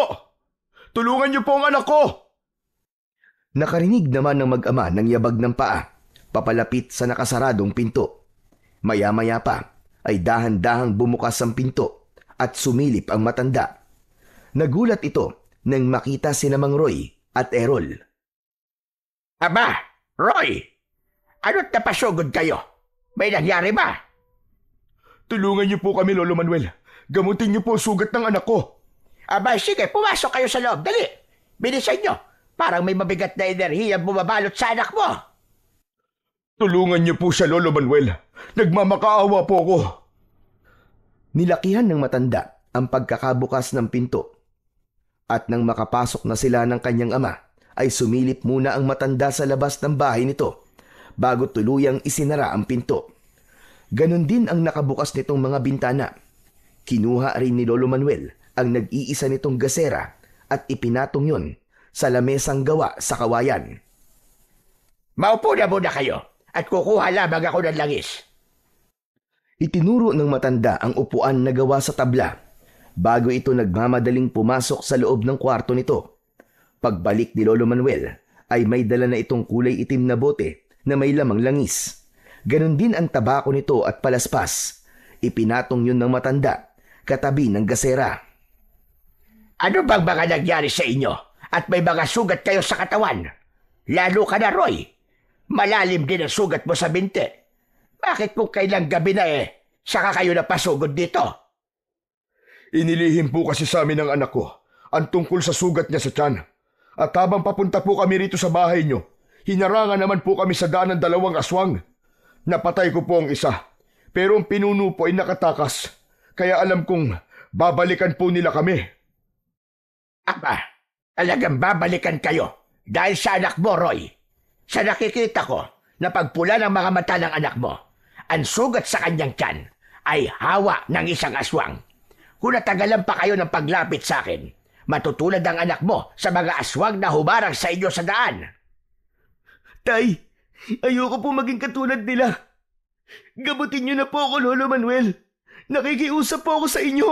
Tulungan niyo po ang anak ko! Nakarinig naman ng mag-ama ng yabag ng paa papalapit sa nakasaradong pinto. Maya-maya pa ay dahan-dahang bumukas ang pinto at sumilip ang matanda. Nagulat ito nang makita sina Mang Roy at Errol. Aba, Roy! Ano't napasugod kayo? May nangyari ba? Tulungan niyo po kami, Lolo Manuel. Gamutin niyo po ang sugat ng anak ko. Aba, sige, pumasok kayo sa loob. Dali! Bilisan nyo! Parang may mabigat na enerhiya bumabalot sa anak mo. Tulungan niyo po siya, Lolo Manuel. Nagmamakaawa po ako. Nilakihan ng matanda ang pagkakabukas ng pinto. At nang makapasok na sila ng kanyang ama, ay sumilip muna ang matanda sa labas ng bahay nito bago tuluyang isinara ang pinto. Ganon din ang nakabukas nitong mga bintana. Kinuha rin ni Lolo Manuel ang nag-iisa nitong gasera at ipinatong yun sa lamesang gawa sa kawayan. Maupo na muna kayo at kukuha lamang ako ng langis. Itinuro ng matanda ang upuan na gawa sa tabla bago ito nagmamadaling pumasok sa loob ng kwarto nito. Pagbalik ni Lolo Manuel ay may dala na itong kulay itim na bote na may lamang langis. Ganon din ang tabako nito at palaspas. Ipinatong yun ng matanda katabi ng gasera. Ano bang mga nangyari sa inyo at may mga sugat kayo sa katawan? Lalo ka na, Roy. Malalim din ang sugat mo sa binti. Bakit kung kailang gabi na saka kayo napasugod dito? Inilihim po kasi sa amin ng anak ko ang tungkol sa sugat niya sa tiyan. At habang papunta po kami rito sa bahay niyo, hinarangan naman po kami sa daan ng 2 aswang. Napatay ko po ang isa, pero ang pinuno po ay nakatakas. Kaya alam kong babalikan po nila kami. Aba, talagang babalikan kayo dahil sa anak mo, Roy. Sa nakikita ko na pagpula ng mga mata ng anak mo, ang sugat sa kanyang tiyan ay hawa ng isang aswang. Kung natagalan pa kayo ng paglapit sa akin, matutulad ang anak mo sa mga aswang na humarang sa inyo sa daan. Tay, ayoko po maging katulad nila. Gamutin niyo na po ako, Lolo Manuel. Nakikiusap po ako sa inyo.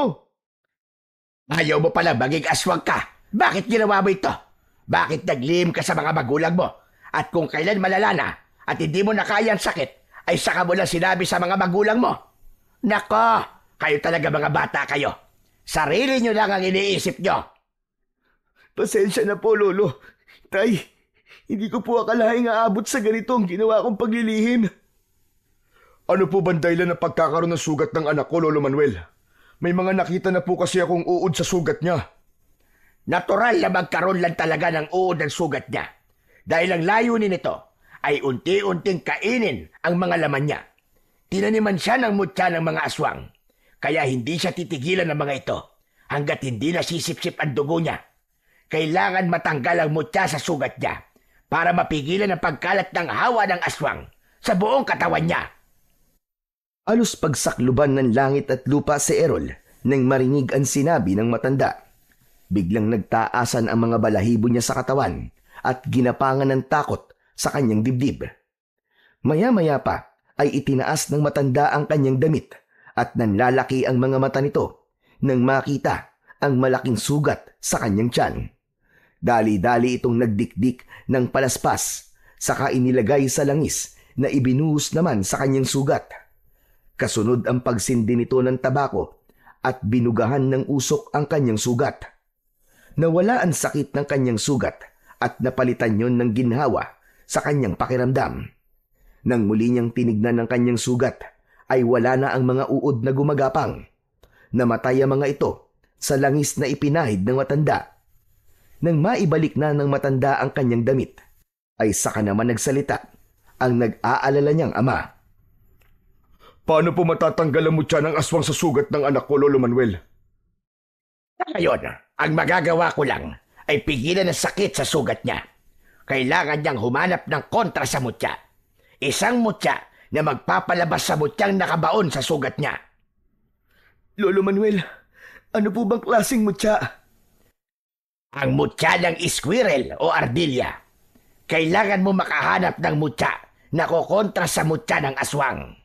Ayaw mo pala maging aswang ka. Bakit ginawa mo ito? Bakit naglihim ka sa mga magulang mo? At kung kailan malala na at hindi mo na kaya ang sakit, ay saka mo lang sinabi sa mga magulang mo. Nako, kayo talaga mga bata kayo. Sarili nyo lang ang iniisip nyo. Pasensya na po, Lolo. Tay, hindi ko po akalaing aabot sa ganito ang ginawa kong paglilihim. Ano po bang dahilan ng pagkakaroon ng sugat ng anak ko, Lolo Manuel? May mga nakita na po kasi akong uod sa sugat niya. Natural na magkaroon lang talaga ng uod ng sugat niya. Dahil ang layunin nito ay unti-unting kainin ang mga laman niya. Tinaniman siya ng mutya ng mga aswang. Kaya hindi siya titigilan ng mga ito hanggat hindi nasisipsip ang dugo niya. Kailangan matanggal ang mutya sa sugat niya para mapigilan ang pagkalat ng hawa ng aswang sa buong katawan niya. Alos pagsakluban ng langit at lupa si Errol nang marinig ang sinabi ng matanda. Biglang nagtaasan ang mga balahibo niya sa katawan at ginapangan ng takot sa kanyang dibdib. Maya-maya pa ay itinaas ng matanda ang kanyang damit at nanlalaki ang mga mata nito nang makita ang malaking sugat sa kanyang tiyan. Dali-dali itong nagdikdik ng palaspas, saka inilagay sa langis na ibinuhos naman sa kanyang sugat. Kasunod ang pagsindi nito ng tabako at binugahan ng usok ang kanyang sugat. Nawala ang sakit ng kanyang sugat at napalitan yon ng ginhawa sa kanyang pakiramdam. Nang muli niyang tinignan ang kanyang sugat, ay wala na ang mga uod na gumagapang. Namatay ang mga ito sa langis na ipinahid ng matanda. Nang maibalik na ng matanda ang kanyang damit, ay saka naman nagsalita ang nag-aalala niyang ama. Paano po matatanggal ang mutya ng aswang sa sugat ng anak ko, Lolo Manuel? Ngayon, ang magagawa ko lang ay pigilan ang sakit sa sugat niya. Kailangan niyang humanap ng kontra sa mutya. Isang mutya na magpapalabas sa mutyang nakabaon sa sugat niya. Lolo Manuel, ano po bang klaseng mutya? Ang mutya ng squirrel o ardilya. Kailangan mo makahanap ng mutya na kukontra sa mutya ng aswang.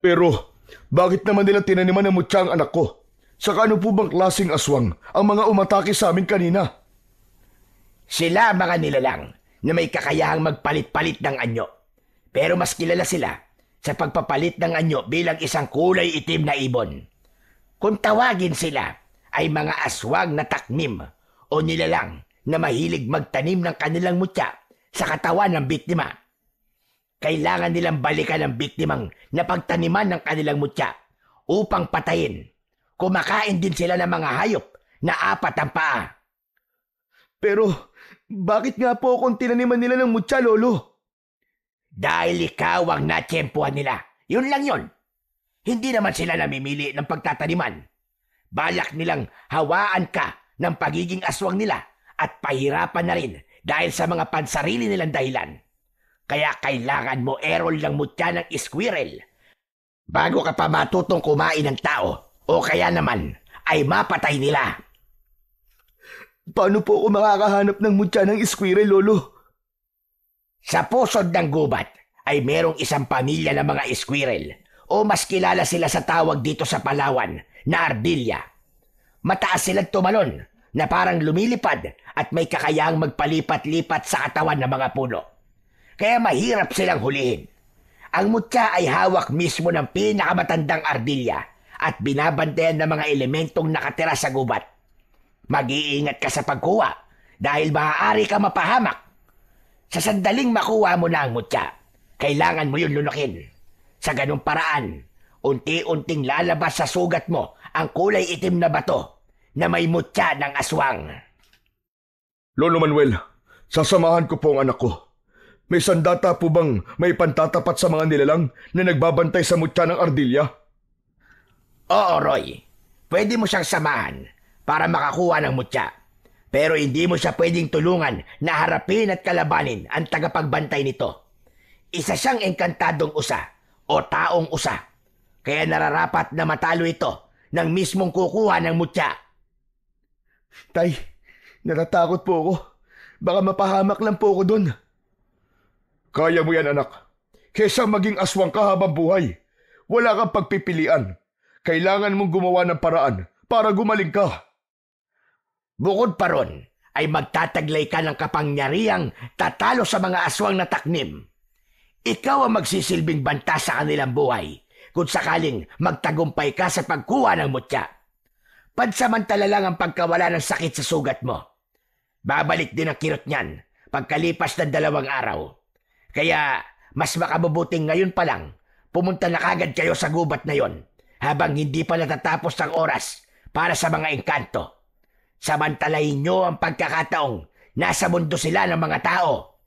Pero, bakit naman nila tinaniman ng mutya ang anak ko? Saka ano po bang klaseng aswang ang mga umatake sa amin kanina? Sila ang mga nilalang na may kakayahang magpalit-palit ng anyo. Pero mas kilala sila sa pagpapalit ng anyo bilang isang kulay itim na ibon. Kung tawagin sila ay mga aswang na taknim o nilalang na mahilig magtanim ng kanilang mutya sa katawan ng biktima. Kailangan nilang balikan ang biktimang napagtaniman ng kanilang mutya upang patayin. Kumakain din sila ng mga hayop na 4 ang paa. Pero, bakit nga po kung tinaniman nila ng mutya, Lolo? Dahil ikaw ang natsyempuhan nila. Yun lang yun. Hindi naman sila namimili ng pagtataniman. Balak nilang hawaan ka ng pagiging aswang nila at pahirapan na rin dahil sa mga pansarili nilang dahilan. Kaya kailangan mo erol ng mutya ng squirrel bago ka pa matutong kumain ng tao o kaya naman ay mapatay nila. Paano po ako makakahanap ng mutya ng squirrel, Lolo? Sa pusod ng gubat ay merong isang pamilya ng mga squirrel o mas kilala sila sa tawag dito sa Palawan na ardilya. Mataas silang tumalon na parang lumilipad at may kakayahang magpalipat-lipat sa katawan ng mga puno. Kaya mahirap silang hulihin. Ang mutya ay hawak mismo ng pinakamatandang ardilya at binabantayan ng mga elementong nakatira sa gubat. Mag-iingat ka sa pagkuha dahil maaari ka mapahamak. Sa sandaling makuha mo na ang mutya, kailangan mo yun lunukin. Sa ganung paraan, unti-unting lalabas sa sugat mo ang kulay itim na bato na may mutya ng aswang. Lolo Manuel, sasamahan ko po ang anak ko. May sandata po bang may pantatapat sa mga nilalang na nagbabantay sa mutya ng ardilya? Oo, Roy. Pwede mo siyang samahan para makakuha ng mutya. Pero hindi mo siya pwedeng tulungan na harapin at kalabanin ang tagapagbantay nito. Isa siyang engkantadong usa o taong usa. Kaya nararapat na matalo ito ng mismong kukuha ng mutya. Tay, natatakot po ako. Baka mapahamak lang po ako dun. Kaya mo yan, anak. Kesa maging aswang ka habang buhay. Wala kang pagpipilian. Kailangan mong gumawa ng paraan para gumaling ka. Bukod pa ron, ay magtataglay ka ng kapangyarihang tatalo sa mga aswang na taknim. Ikaw ang magsisilbing banta sa kanilang buhay kung sakaling magtagumpay ka sa pagkuha ng mutya. Pansamantala lang ang pagkawala ng sakit sa sugat mo. Babalik din ang kirot niyan pagkalipas ng 2 araw. Kaya mas makabubuting ngayon pa lang pumunta na kagad kayo sa gubat na yon habang hindi pa natatapos ang oras para sa mga engkanto. Samantalahin nyo ang pagkakataong nasa mundo sila ng mga tao.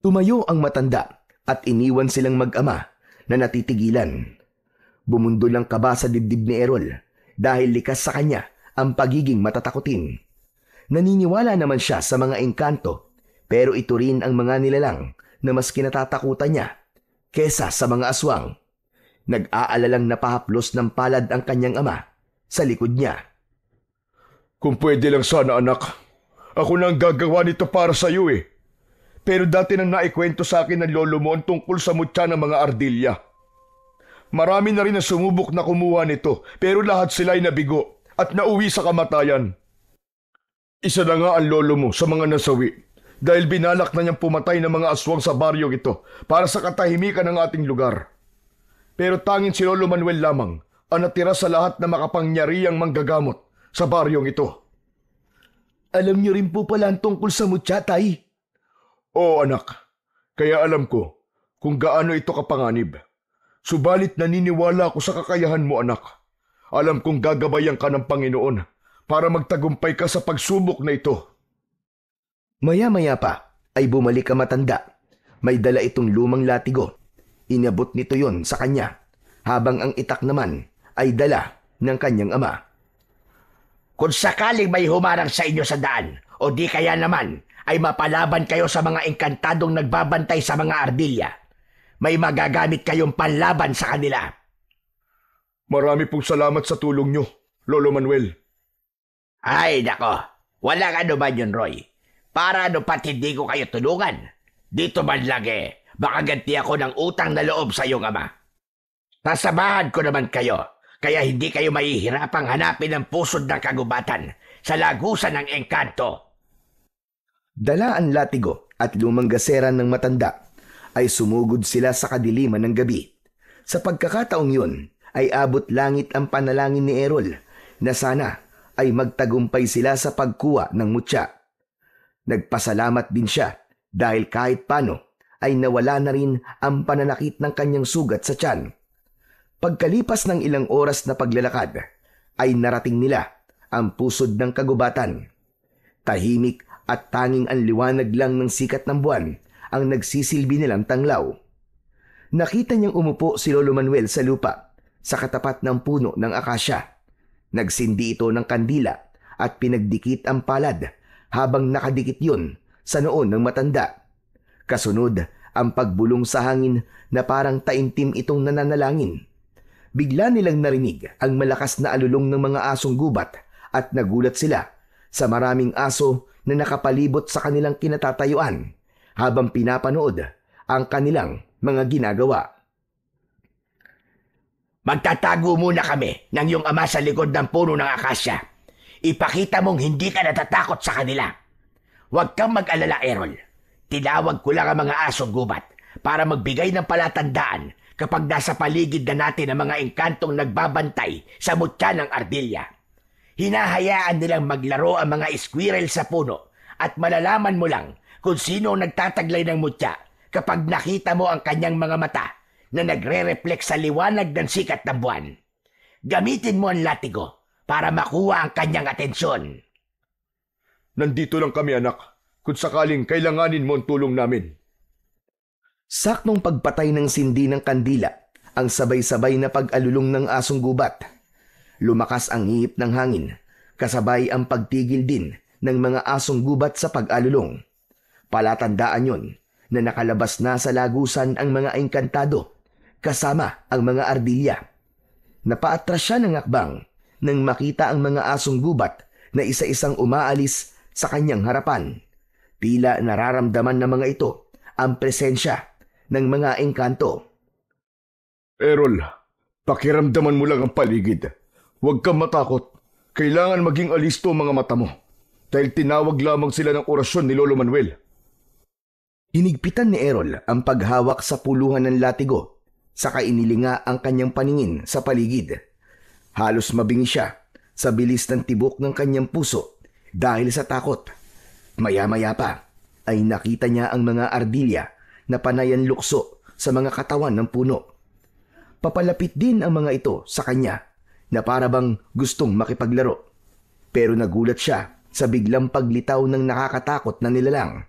Tumayo ang matanda at iniwan silang mag-ama na natitigilan. Bumundol ang kaba sa dibdib ni Errol dahil likas sa kanya ang pagiging matatakutin. Naniniwala naman siya sa mga engkanto pero ito rin ang mga nilalang na mas kinatatakutan niya kesa sa mga aswang. Nag-aalalang napahaplos ng palad ang kanyang ama sa likod niya. Kung pwede lang sana, anak. Ako na ang gagawa nito para sa iyo eh. Pero dati nang naikwento sa akin ng lolo mo ang tungkol sa mutya ng mga ardilya. Marami na rin na sumubok na kumuha nito, pero lahat sila ay nabigo at nauwi sa kamatayan. Isa na nga ang lolo mo sa mga nasawi dahil binalak na niyang pumatay ng mga aswang sa baryong ito para sa katahimikan ng ating lugar. Pero tanging si Lolo Manuel lamang ang natira sa lahat na makapangyarihang manggagamot sa baryong ito. Alam niyo rin po pala ang tungkol sa mutya, Tay. Oo anak, kaya alam ko kung gaano ito kapanganib. Subalit naniniwala ako sa kakayahan mo anak. Alam kong gagabayan ka ng Panginoon para magtagumpay ka sa pagsubok na ito. Maya-maya pa ay bumalik ang matanda. May dala itong lumang latigo. Inabot nito yon sa kanya, habang ang itak naman ay dala ng kanyang ama. Kung sakaling may humarang sa inyo sa daan, o di kaya naman ay mapalaban kayo sa mga engkantadong nagbabantay sa mga ardilya, may magagamit kayong panlaban sa kanila. Marami pong salamat sa tulong nyo, Lolo Manuel. Ay, nako. Walang ano man yun, Roy. Para ano pat hindi ko kayo tulungan. Dito man lang baka ganti ako ng utang na loob sa iyong ama. Nasamahan ko naman kayo, kaya hindi kayo mahihirapang hanapin ang pusod ng kagubatan sa lagusan ng engkanto. Dala ang latigo at lumang gasera ng matanda ay sumugod sila sa kadiliman ng gabi. Sa pagkakataong yun ay abot langit ang panalangin ni Errol na sana ay magtagumpay sila sa pagkuha ng mutya. Nagpasalamat din siya dahil kahit paano ay nawala na rin ang pananakit ng kanyang sugat sa tiyan. Pagkalipas ng ilang oras na paglalakad ay narating nila ang pusod ng kagubatan. Tahimik at tanging ang liwanag lang ng sikat ng buwan ang nagsisilbi nilang tanglaw. Nakita niyang umupo si Lolo Manuel sa lupa sa katapat ng puno ng akasya. Nagsindi ito ng kandila at pinagdikit ang palad habang nakadikit yun sa noon ng matanda. Kasunod ang pagbulong sa hangin na parang taimtim itong nananalangin. Bigla nilang narinig ang malakas na alulong ng mga asong gubat at nagulat sila sa maraming aso na nakapalibot sa kanilang kinatatayuan habang pinapanood ang kanilang mga ginagawa. Magtatago muna kami ng iyong ama sa likod ng puno ng akasya. Ipakita mong hindi ka natatakot sa kanila. Huwag kang mag-alala, Errol. Tinawag ko lang ang mga asong gubat para magbigay ng palatandaan kapag nasa paligid na natin ang mga engkantong nagbabantay sa mutya ng ardilya. Hinahayaan nilang maglaro ang mga squirrel sa puno at malalaman mo lang kung sino ang nagtataglay ng mutya kapag nakita mo ang kanyang mga mata na nagre-reflect sa liwanag ng sikat ng buwan. Gamitin mo ang latigo para makuha ang kanyang atensyon. Nandito lang kami anak, kung sakaling kailanganin mo ang tulong namin. Saktong pagpatay ng sindi ng kandila ang sabay-sabay na pag-alulong ng asong gubat. Lumakas ang hihip ng hangin, kasabay ang pagtigil din ng mga asong gubat sa pag-alulong. Palatandaan yon na nakalabas na sa lagusan ang mga engkantado kasama ang mga ardilya. Napaatras siya ng akbang nang makita ang mga asong gubat na isa-isang umaalis sa kanyang harapan. Tila nararamdaman ng mga ito ang presensya ng mga engkanto. Errol, pakiramdaman mo lang ang paligid. Huwag kang matakot. Kailangan maging alisto ang mga mata mo. Dahil tinawag lamang sila ng orasyon ni Lolo Manuel. Hinigpitan ni Errol ang paghawak sa puluhan ng latigo, saka inilinga ang kanyang paningin sa paligid. Halos mabingi siya sa bilis ng tibok ng kanyang puso dahil sa takot. Maya-maya pa ay nakita niya ang mga ardilya na panayan lukso sa mga katawan ng puno. Papalapit din ang mga ito sa kanya na parabang gustong makipaglaro. Pero nagulat siya sa biglang paglitaw ng nakakatakot na nilalang.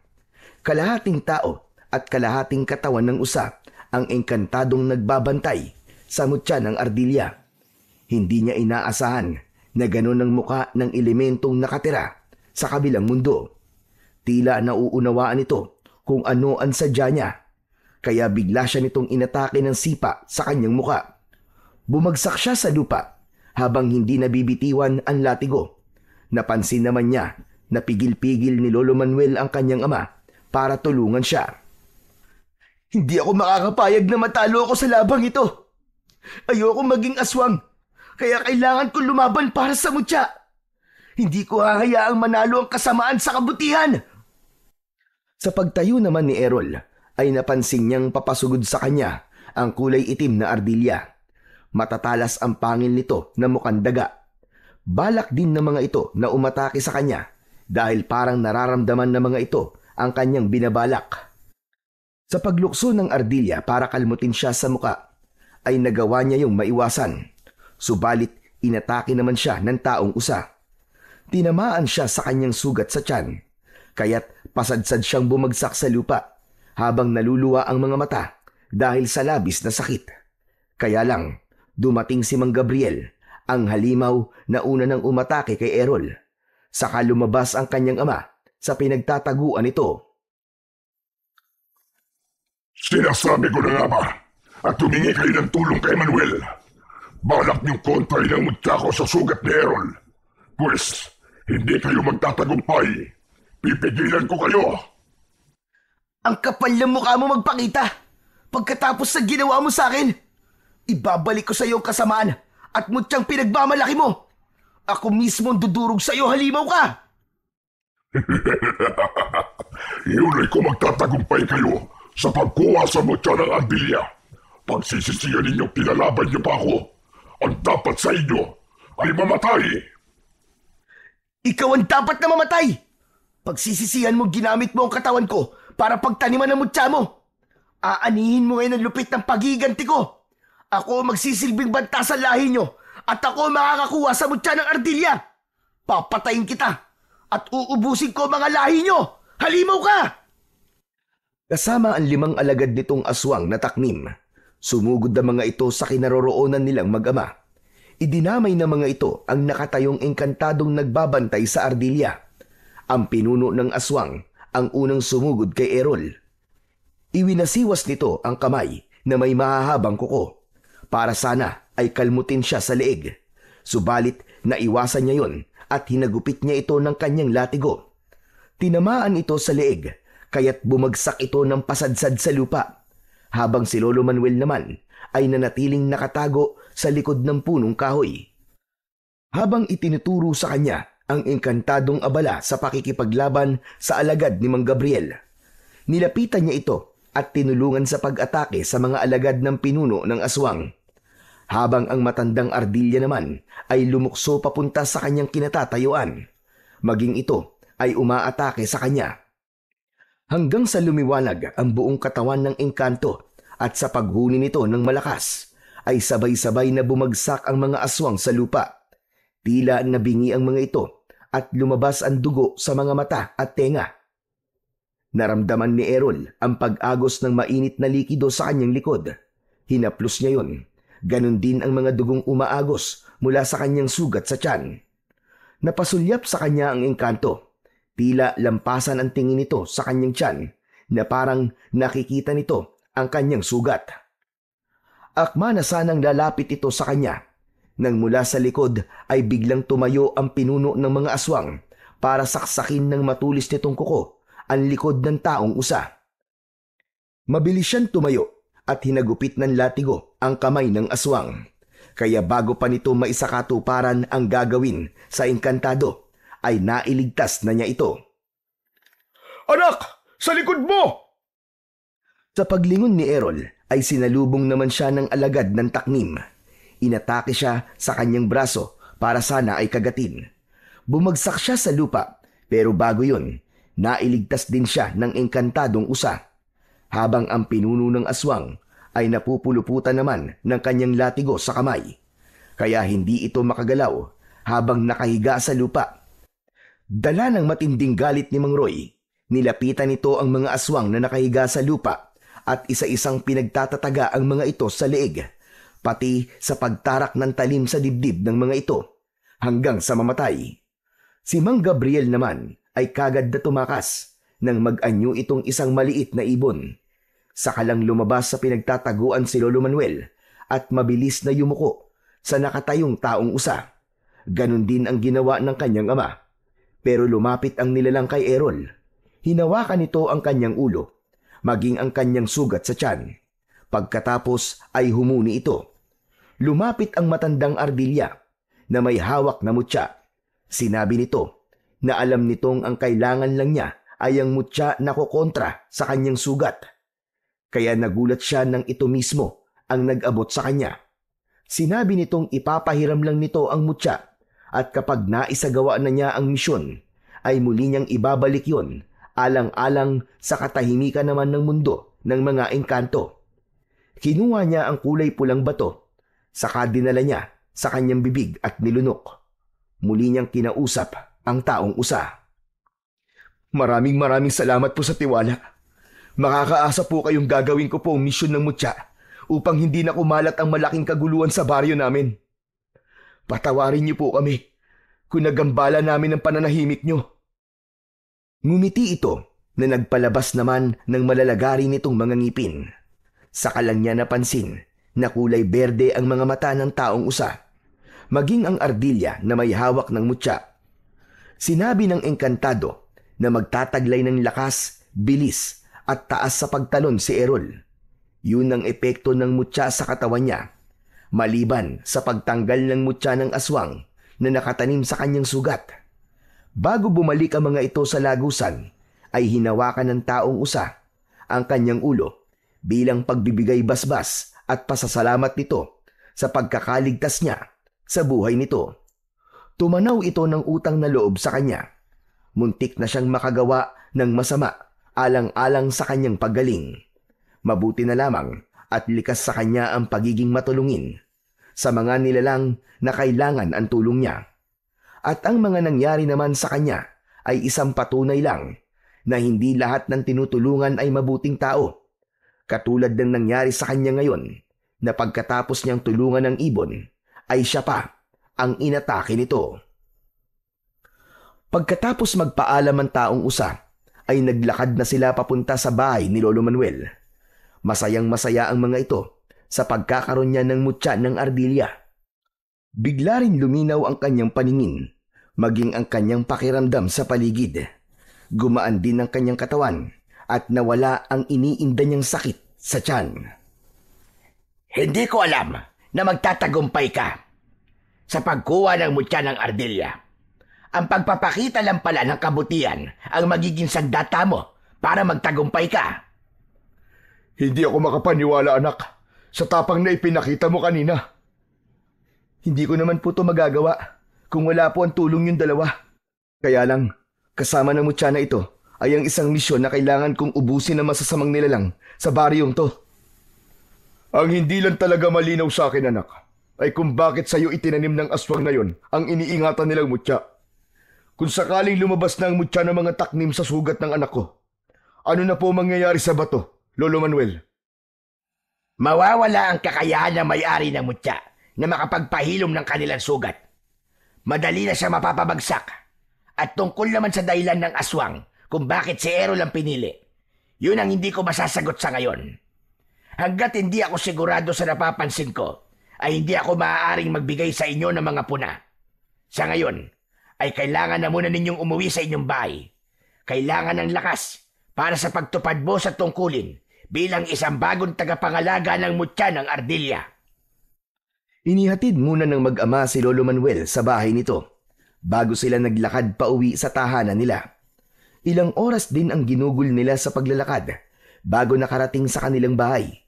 Kalahating tao at kalahating katawan ng usa ang engkantadong nagbabantay sa mutya ng ardilya. Hindi niya inaasahan na ganon ang muka ng elementong nakatira sa kabilang mundo. Tila nauunawaan ito kung ano ang sadya niya, kaya bigla siya nitong inatake ng sipa sa kanyang muka. Bumagsak siya sa lupa habang hindi nabibitiwan ang latigo. Napansin naman niya na pigil-pigil ni Lolo Manuel ang kanyang ama para tulungan siya. Hindi ako makakapayag na matalo ako sa labang ito. Ayoko maging aswang, kaya kailangan ko lumaban para sa mutya. Hindi ko hahayaang manalo ang kasamaan sa kabutihan. Sa pagtayo naman ni Errol, ay napansin niyang papasugod sa kanya ang kulay itim na ardilya. Matatalas ang pangil nito na mukhang daga. Balak din ng mga ito na umatake sa kanya dahil parang nararamdaman ng mga ito ang kanyang binabalak. Sa paglukso ng ardilya para kalmutin siya sa muka, ay nagawa niya yung maiwasan. Subalit inatake naman siya ng taong usa. Tinamaan siya sa kanyang sugat sa tiyan, kaya't pasadsad siyang bumagsak sa lupa habang naluluwa ang mga mata dahil sa labis na sakit. Kaya lang, dumating si Mang Gabriel, ang halimaw na una nang umatake kay Errol. Saka lumabas ang kanyang ama sa pinagtataguan nito. Sinasabi ko na nga ba at tumingi kayo ng tulong kay Manuel. Balak niyong kontray ng mutya ko sa sugat ni Errol. Pues, hindi kayo magtatagumpay. Pipigilan ko kayo. Ang kapal ng mukha mo magpakita. Pagkatapos sa ginawa mo sa akin, ibabalik ko sa iyo ang kasamaan at mutyang pinagmamalaki mo. Ako mismo ang dudurog sa iyo, halimaw ka! Yun ay kung magtatagumpay kayo sa pagkuha sa mutya ng ardilya. Pagsisisiyan ninyong kinalaban niyo pa ako, ang dapat sa inyo ay mamatay. Ikaw ang dapat na mamatay! Pagsisisihan mo ginamit mo ang katawan ko para pagtaniman ng mutya mo. Aanihin mo ngayon ang lupit ng pagiganti ko. Ako ang magsisilbing banta sa lahi nyo at ako ang makakakuha sa mutya ng ardilya. Papatayin kita at uubusin ko mga lahi nyo. Halimaw ka! Kasama ang 5 alagad nitong aswang na taknim, sumugod na mga ito sa kinaroroonan nilang mag-ama. Idinamay na mga ito ang nakatayong engkantadong nagbabantay sa ardilya. Ang pinuno ng aswang ang unang sumugod kay Errol. Iwinasiwas nito ang kamay na may mahahabang kuko para sana ay kalmutin siya sa leeg. Subalit naiwasan niya yon at hinagupit niya ito ng kanyang latigo. Tinamaan ito sa leeg kaya't bumagsak ito ng pasadsad sa lupa, habang si Lolo Manuel naman ay nanatiling nakatago sa likod ng punong kahoy. Habang itinuturo sa kanya ang engkantadong abala sa pakikipaglaban sa alagad ni Mang Gabriel, nilapitan niya ito at tinulungan sa pag-atake sa mga alagad ng pinuno ng aswang. Habang ang matandang ardilya naman ay lumukso papunta sa kanyang kinatatayuan, maging ito ay umaatake sa kanya. Hanggang sa lumiwanag ang buong katawan ng engkanto at sa paghuni nito ng malakas, ay sabay-sabay na bumagsak ang mga aswang sa lupa. Tila nabingi ang mga ito at lumabas ang dugo sa mga mata at tenga. Naramdaman ni Errol ang pag-agos ng mainit na likido sa kanyang likod. Hinaplos niya yon. Ganon din ang mga dugong umaagos mula sa kanyang sugat sa tiyan. Napasulyap sa kanya ang engkanto. Tila lampasan ang tingin nito sa kanyang tiyan na parang nakikita nito ang kanyang sugat. Akma na sanang lalapit ito sa kanya nang mula sa likod ay biglang tumayo ang pinuno ng mga aswang para saksakin ng matulis nitong kuko ang likod ng taong usa. Mabilis siyang tumayo at hinagupit ng latigo ang kamay ng aswang. Kaya bago pa nito maisakatuparan ang gagawin sa engkantado, ay nailigtas na niya ito. Anak! Sa likod mo! Sa paglingon ni Errol ay sinalubong naman siya ng alagad ng taknim. Inatake siya sa kanyang braso para sana ay kagatin. Bumagsak siya sa lupa, pero bago yun, nailigtas din siya ng engkantadong usa. Habang ang pinuno ng aswang ay napupuluputan naman ng kanyang latigo sa kamay. Kaya hindi ito makagalaw habang nakahiga sa lupa. Dala ng matinding galit ni Mang Roy, nilapitan nito ang mga aswang na nakahiga sa lupa at isa-isang pinagtatataga ang mga ito sa leeg, pati sa pagtarak ng talim sa dibdib ng mga ito, hanggang sa mamatay. Si Mang Gabriel naman ay kagad na tumakas nang mag-anyo itong isang maliit na ibon. Saka lang lumabas sa pinagtataguan si Lolo Manuel at mabilis na yumuko sa nakatayong taong usa. Ganon din ang ginawa ng kanyang ama. Pero lumapit ang nilalang kay Errol. Hinawakan nito ang kanyang ulo, maging ang kanyang sugat sa tiyan. Pagkatapos ay humuni ito. Lumapit ang matandang Ardilla na may hawak na mutya. Sinabi nito na alam nitong ang kailangan lang niya ay ang mutya na kukontra sa kanyang sugat. Kaya nagulat siya nang ito mismo ang nag-abot sa kanya. Sinabi nitong ipapahiram lang nito ang mutya at kapag naisagawa na niya ang misyon, ay muli niyang ibabalik yon alang-alang sa katahimikan naman ng mundo ng mga engkanto. Kinuha niya ang kulay pulang bato, saka dinala niya sa kanyang bibig at nilunok. Muli niyang kinausap ang taong usa. Maraming salamat po sa tiwala. Makakaasa po kayong gagawin ko po ang misyon ng mutya upang hindi na kumalat ang malaking kaguluhan sa baryo namin. Patawarin niyo po kami kung nagambala namin ang pananahimik niyo. Ngumiti ito na nagpalabas naman ng malalagari nitong mga ngipin. Saka lang niya napansin na kulay berde ang mga mata ng taong usa, maging ang Ardilla na may hawak ng mutya. Sinabi ng engkantado na magtataglay ng lakas, bilis at taas sa pagtalon si Errol. Yun ang epekto ng mutya sa katawan niya, maliban sa pagtanggal ng mutya ng aswang na nakatanim sa kanyang sugat. Bago bumalik ang mga ito sa lagusan, ay hinawakan ng taong usa ang kanyang ulo bilang pagbibigay basbas at pasasalamat nito sa pagkakaligtas niya sa buhay nito. Tumanaw ito ng utang na loob sa kanya. Muntik na siyang makagawa ng masama alang-alang sa kanyang paggaling. Mabuti na lamang at likas sa kanya ang pagiging matulungin sa mga nilalang na kailangan ang tulong niya. At ang mga nangyari naman sa kanya ay isang patunay lang na hindi lahat ng tinutulungan ay mabuting tao. Katulad ng nangyari sa kanya ngayon na pagkatapos niyang tulungan ng ibon ay siya pa ang inatake nito. Pagkatapos magpaalam ang taong usa ay naglakad na sila papunta sa bahay ni Lolo Manuel. Masayang-masaya ang mga ito sa pagkakaroon niya ng mutya ng Ardilla. Bigla rin luminaw ang kanyang paningin, maging ang kanyang pakiramdam sa paligid. Gumaan din ang kanyang katawan at nawala ang iniinda niyang sakit sa tiyan. Hindi ko alam na magtatagumpay ka sa pagkuha ng mutya ng Ardilla. Ang pagpapakita lang pala ng kabutihan ang magiging sandata mo para magtagumpay ka. Hindi ako makapaniwala, anak, sa tapang na ipinakita mo kanina. Hindi ko naman po ito magagawa kung wala po ang tulong yung dalawa. Kaya lang, kasama ng mutya na ito ay ang isang misyon na kailangan kong ubusin ng masasamang nilalang sa baryong to. Ang hindi lang talaga malinaw sa akin, anak, ay kung bakit sa'yo itinanim ng aswang na yon ang iniingatan nilang mutya. Kung sakaling lumabas na ang mutya ng mga taknim sa sugat ng anak ko, ano na po mangyayari sa bato, Lolo Manuel? Mawawala ang kakayahan ng may-ari ng mutya na makapagpahilom ng kanilang sugat. Madali na siya mapapabagsak. At tungkol naman sa dahilan ng aswang kung bakit si Errol ang pinili, yun ang hindi ko masasagot sa ngayon. Hanggat hindi ako sigurado sa napapansin ko, ay hindi ako maaaring magbigay sa inyo ng mga puna. Sa ngayon, ay kailangan na muna ninyong umuwi sa inyong bahay. Kailangan ng lakas para sa pagtupad mo sa tungkulin bilang isang bagong tagapangalaga ng mutya ng Ardilla. Inihatid muna ng mag-ama si Lolo Manuel sa bahay nito bago sila naglakad pa uwi sa tahanan nila. Ilang oras din ang ginugol nila sa paglalakad bago nakarating sa kanilang bahay.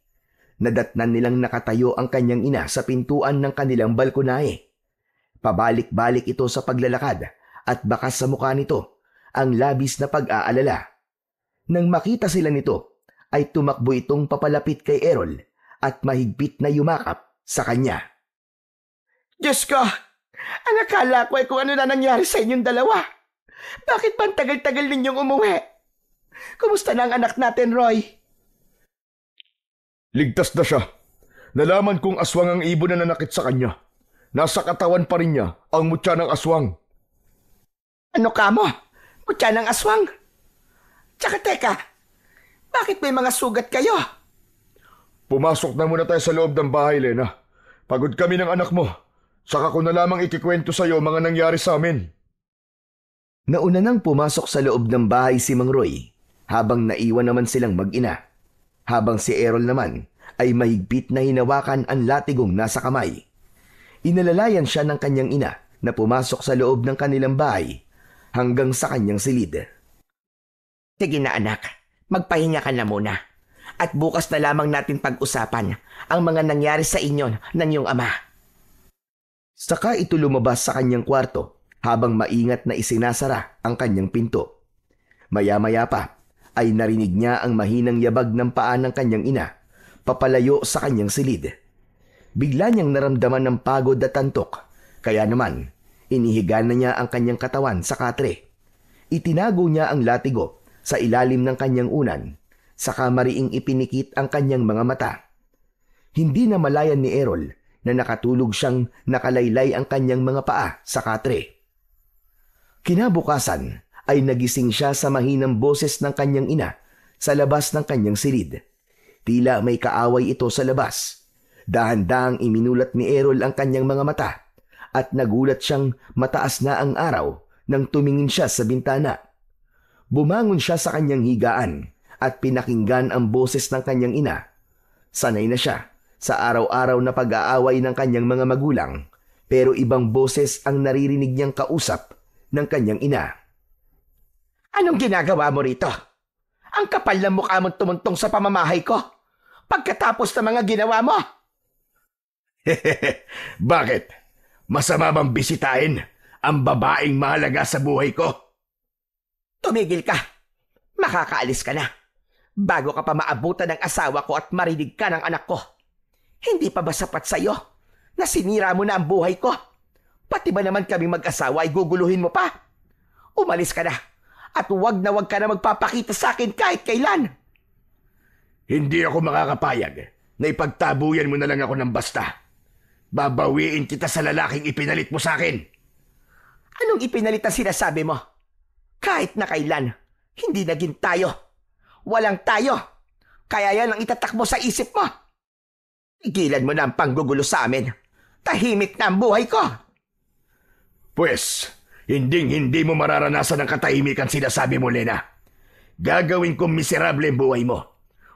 Nadatnan nilang nakatayo ang kanyang ina sa pintuan ng kanilang balkonahe. Pabalik-balik ito sa paglalakad at bakas sa mukha nito ang labis na pag-aalala. Nang makita sila nito, ay tumakbo itong papalapit kay Errol at mahigpit na yumakap sa kanya. Diyos ko! Ang akala ko ay kung ano na nangyari sa inyong dalawa. Bakit ba ang tagal-tagal ninyong umuwi? Kumusta na ang anak natin, Roy? Ligtas na siya. Nalaman kong aswang ang ibon na nanakit sa kanya. Nasa katawan pa rin niya ang mutya ng aswang. Ano ka mo? Mutya ng aswang? Tsaka teka, bakit may mga sugat kayo? Pumasok na muna tayo sa loob ng bahay, Lena. Pagod kami ng anak mo. Saka ko na lamang ikikwento sa iyo mga nangyari sa amin. Nauna nang pumasok sa loob ng bahay si Mang Roy habang naiwan naman silang mag-ina. Habang si Errol naman ay mahigpit na hinawakan ang latigong nasa kamay. Inalalayan siya ng kanyang ina na pumasok sa loob ng kanilang bahay hanggang sa kanyang silid. Sige na anak, magpahinga ka na muna. At bukas na lamang natin pag-usapan ang mga nangyari sa inyo ng iyong ama. Saka ito lumabas sa kanyang kwarto habang maingat na isinasara ang kanyang pinto. Maya-maya pa ay narinig niya ang mahinang yabag ng paa ng kanyang ina papalayo sa kanyang silid. Bigla niyang naramdaman ng pagod at antok, kaya naman inihiga na niya ang kanyang katawan sa katre. Itinago niya ang latigo sa ilalim ng kanyang unan, saka mariing ipinikit ang kanyang mga mata. Hindi na malayan ni Errol na nakatulog siyang nakalaylay ang kanyang mga paa sa katre. Kinabukasan ay nagising siya sa mahinang boses ng kanyang ina sa labas ng kanyang silid. Tila may kaaway ito sa labas. Dahan-dahang iminulat ni Errol ang kanyang mga mata at nagulat siyang mataas na ang araw nang tumingin siya sa bintana. Bumangon siya sa kanyang higaan at pinakinggan ang boses ng kanyang ina. Sanay na siya sa araw-araw na pag-aaway ng kanyang mga magulang, pero ibang boses ang naririnig niyang kausap ng kanyang ina. Anong ginagawa mo rito? Ang kapal ng mukha mong tumuntong sa pamamahay ko pagkatapos ng mga ginawa mo. Bakit? Masama bang bisitahin ang babaeng mahalaga sa buhay ko? Tumigil ka. Makakaalis ka na. Bago ka pa maabutan ng asawa ko at marinig ka ng anak ko. Hindi pa ba sapat sa'yo na sinira mo na ang buhay ko? Pati ba naman kami mag-asawa ay guguluhin mo pa? Umalis ka na at huwag na magpapakita sa akin kahit kailan. Hindi ako makakapayag na ipagtabuyan mo na lang ako ng basta. Babawiin kita sa lalaking ipinalit mo sa akin. Anong ipinalit ang sinasabi mo? Kahit na kailan, hindi naging tayo. Walang tayo. Kaya yan ang itatak mo sa isip mo. Igilan mo na ang panggugulo sa amin. Tahimik na ang buhay ko. Pwes, hindi mo mararanasan ang katahimikan sinasabi mo, Lena. Gagawin kong miserable ang buhay mo.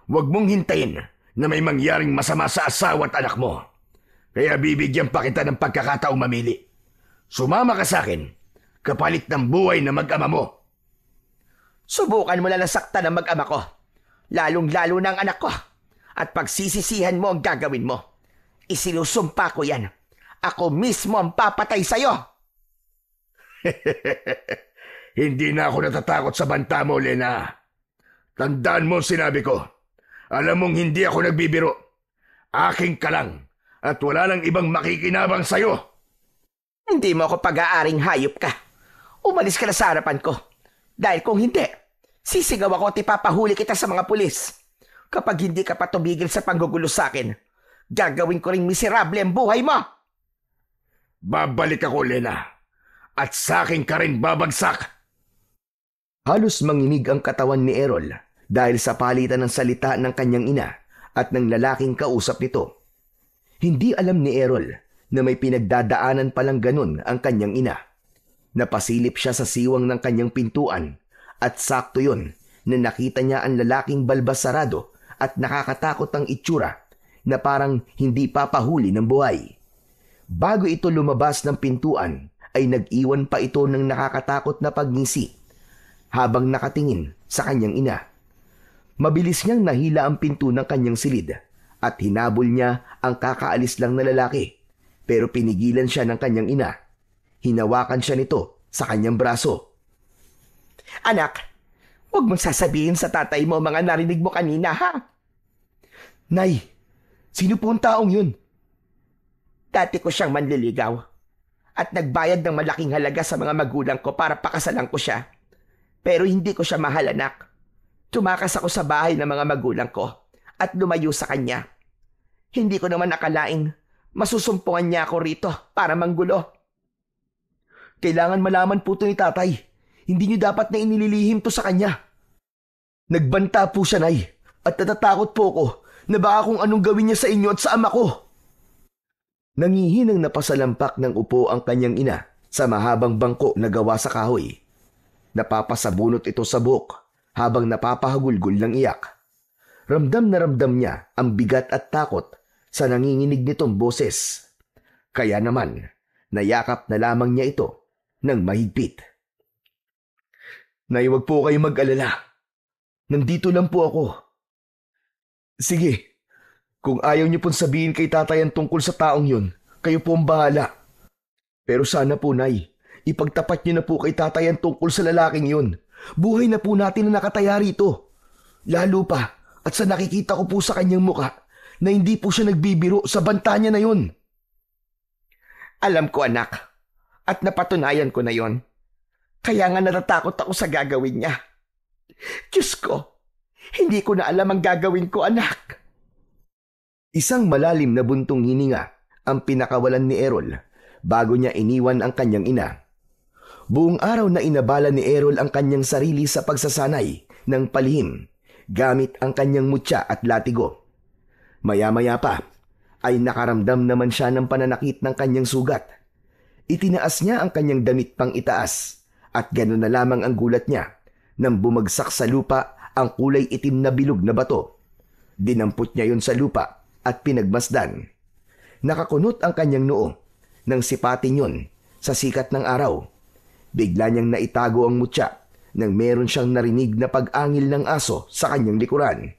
Huwag mong hintayin na may mangyaring masama sa asawa at anak mo. Kaya bibigyan pa kita ng pagkakataong mamili. Sumama ka sa akin, kapalit ng buhay na mag-ama mo. Subukan mo na nasaktan ang mag-ama ko. Lalong-lalo na ang anak ko. At pagsisisihan mo ang gagawin mo. Isinusumpa ko yan. Ako mismo ang papatay sa'yo. Hindi na ako natatakot sa banta mo, Lena. Tandaan mo ang sinabi ko. Alam mong hindi ako nagbibiro. Aking ka lang at wala nang ibang makikinabang sa'yo. Hindi mo ako pag-aaring hayop ka. Umalis ka na sa harapan ko. Dahil kung hindi, sisigaw ako at ipapahuli kita sa mga pulis. Kapag hindi ka pa tumigil sa panggugulo sa akin, gagawin ko ring miserable ang buhay mo. Babalik ako, Lena. At sa akin ka rin babagsak. Halos manginig ang katawan ni Errol dahil sa palitan ng salita ng kanyang ina at ng lalaking kausap nito. Hindi alam ni Errol na may pinagdadaanan palang ganun ang kanyang ina. Napasilip siya sa siwang ng kanyang pintuan at sakto yun na nakita niya ang lalaking balbas sarado at nakakatakot ang itsura na parang hindi papahuli ng buhay. Bago ito lumabas ng pintuan ay nag-iwan pa ito ng nakakatakot na pagngisi habang nakatingin sa kanyang ina. Mabilis niyang nahila ang pinto ng kanyang silid at hinabol niya ang kakaalis lang na lalaki, pero pinigilan siya ng kanyang ina. Hinawakan siya nito sa kanyang braso. Anak, huwag mong sasabihin sa tatay mo mga narinig mo kanina, ha? Nay, sino po ang taong yun? Dati ko siyang manliligaw at nagbayad ng malaking halaga sa mga magulang ko para pakasalan ko siya. Pero hindi ko siya mahal, anak. Tumakas ako sa bahay ng mga magulang ko at lumayo sa kanya. Hindi ko naman akalaing masusumpungan niya ako rito para manggulo. Kailangan malaman po ito ni tatay. Hindi niyo dapat na inililihim to sa kanya. Nagbanta po siya, Nay, at natatakot po ko na baka kung anong gawin niya sa inyo at sa ama ko. Nangihinang napasalampak ng upo ang kanyang ina sa mahabang bangko na gawa sa kahoy. Napapasabunot ito sa buhok habang napapahagulgol ng iyak. Ramdam na ramdam niya ang bigat at takot sa nanginginig nitong boses. Kaya naman, nayakap na lamang niya ito ng mahigpit. Nay, huwag po kayo mag-alala. Nandito lang po ako. Sige, kung ayaw niyo pong sabihin kay tatay ang tungkol sa taong yun, kayo po ang bahala. Pero sana po, Nay, ipagtapat niyo na po kay tatay ang tungkol sa lalaking yun. Buhay na po natin na nakataya rito. Lalo pa, at sa nakikita ko po sa kanyang muka, na hindi po siya nagbibiro sa banta niya na yun. Alam ko, anak, at napatunayan ko na yon. Kaya nga natatakot ako sa gagawin niya. Diyos ko, hindi ko na alam ang gagawin ko, anak. Isang malalim na buntong hininga ang pinakawalan ni Errol bago niya iniwan ang kanyang ina. Buong araw na inabala ni Errol ang kanyang sarili sa pagsasanay ng palihim gamit ang kanyang mutya at latigo. Maya-maya pa ay nakaramdam naman siya ng pananakit ng kanyang sugat. Itinaas niya ang kanyang damit pang itaas at gano'n na lamang ang gulat niya nang bumagsak sa lupa ang kulay itim na bilog na bato. Dinampot niya yon sa lupa at pinagmasdan. Nakakunot ang kanyang noo nang sipatin yon sa sikat ng araw. Bigla niyang naitago ang mutya nang meron siyang narinig na pag-angil ng aso sa kanyang likuran.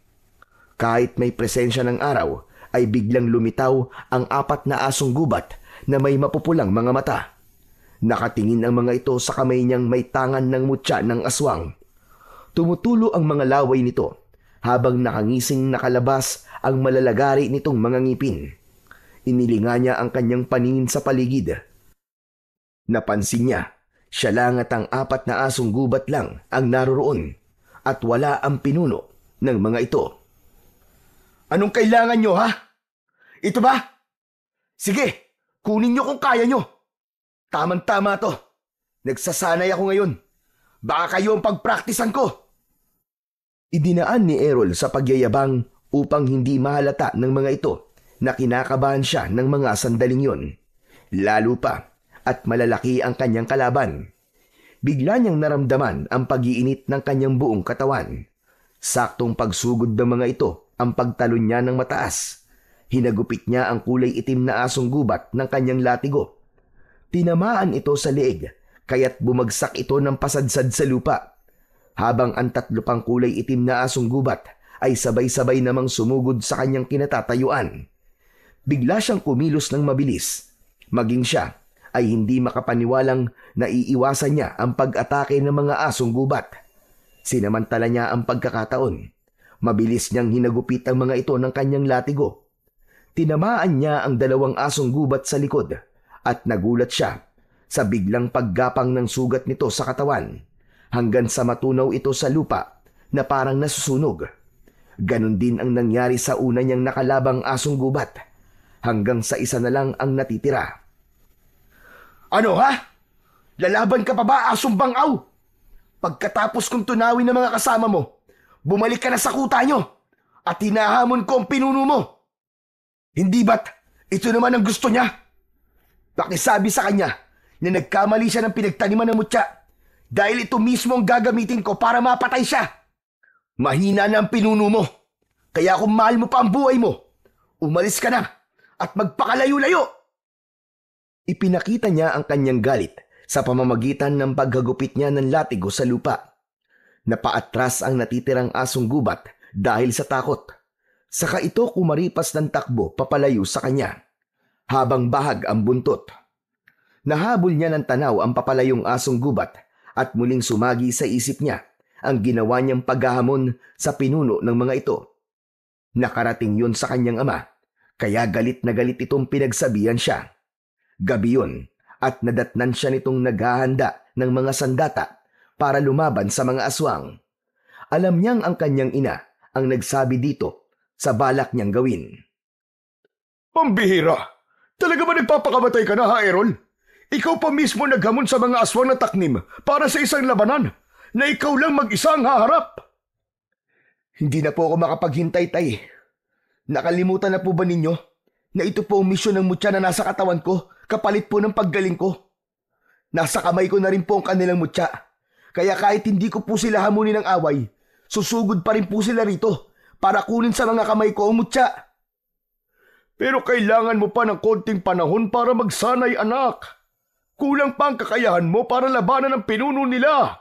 Kahit may presensya ng araw, ay biglang lumitaw ang 4 na asong gubat na may mapupulang mga mata. Nakatingin ang mga ito sa kamay niyang may tangan ng mutya ng aswang. Tumutulo ang mga laway nito habang nakangising nakalabas ang malalagari nitong mga ngipin. Inilinga niya ang kanyang paningin sa paligid. Napansin niya, siya lang at ang 4 na asong gubat lang ang naroroon at wala ang pinuno ng mga ito. Anong kailangan nyo, ha? Ito ba? Sige, kunin nyo kung kaya nyo. Tamang-tama to. Nagsasanay ako ngayon. Baka kayo ang pagpraktisan ko. Idinaan ni Errol sa pagyayabang upang hindi mahalata ng mga ito na kinakabahan siya ng mga sandaling yon. Lalo pa at malalaki ang kanyang kalaban. Bigla niyang naramdaman ang pag-iinit ng kanyang buong katawan. Saktong pagsugod ng mga ito ang pagtalon niya ng mataas. Hinagupit niya ang kulay itim na asong gubat ng kanyang latigo. Tinamaan ito sa leeg, kaya't bumagsak ito ng pasadsad sa lupa. Habang ang 3 pang kulay itim na asong gubat ay sabay-sabay namang sumugod sa kanyang kinatatayuan. Bigla siyang kumilos ng mabilis. Maging siya ay hindi makapaniwalang naiiwasan niya ang pag-atake ng mga asong gubat. Sinamantala niya ang pagkakataon. Mabilis niyang hinagupit ang mga ito ng kanyang latigo. Tinamaan niya ang 2 asong gubat sa likod at nagulat siya sa biglang paggapang ng sugat nito sa katawan hanggang sa matunaw ito sa lupa na parang nasusunog. Ganon din ang nangyari sa una niyang nakalabang asong gubat hanggang sa isa na lang ang natitira. Ano, ha? Lalaban ka pa ba, asong bangaw? Pagkatapos kong tunawin ng mga kasama mo, bumalik ka na sa kuta nyo at hinahamon ko ang pinuno mo. Hindi ba't ito naman ang gusto niya? Pakisabi sa kanya na nagkamali siya ng pinagtaniman ng mutya dahil ito mismo ang gagamitin ko para mapatay siya. Mahina na ang pinuno mo. Kaya kung mahal mo pa ang buhay mo, umalis ka na at magpakalayo-layo. Ipinakita niya ang kanyang galit sa pamamagitan ng paghagupit niya ng latigo sa lupa. Napaatras ang natitirang asong gubat dahil sa takot. Saka ito kumaripas ng takbo papalayo sa kanya, habang bahag ang buntot. Nahabol niya ng tanaw ang papalayong asong gubat at muling sumagi sa isip niya ang ginawa niyang paghahamon sa pinuno ng mga ito. Nakarating yun sa kanyang ama, kaya galit na galit itong pinagsabihan siya. Gabi yun at nadatnan siya nitong naghahanda ng mga sandata para lumaban sa mga aswang. Alam niyang ang kanyang ina ang nagsabi dito sa balak niyang gawin. Pambihira! Talaga ba nagpapakamatay ka na, ha, Errol? Ikaw pa mismo naghamon sa mga aswang na taknim para sa isang labanan na ikaw lang mag-isa ang haharap. Hindi na po ako makapaghintay, tay. Nakalimutan na po ba ninyo na ito po ang misyon ng mutya na nasa katawan ko kapalit po ng paggaling ko? Nasa kamay ko na rin po ang kanilang mutya. Kaya kahit hindi ko po sila hamunin ng away, susugod pa rin po sila rito para kunin sa mga kamay ko ang mutya. Pero kailangan mo pa ng konting panahon para magsanay, anak. Kulang pa ang kakayahan mo para labanan ang pinuno nila.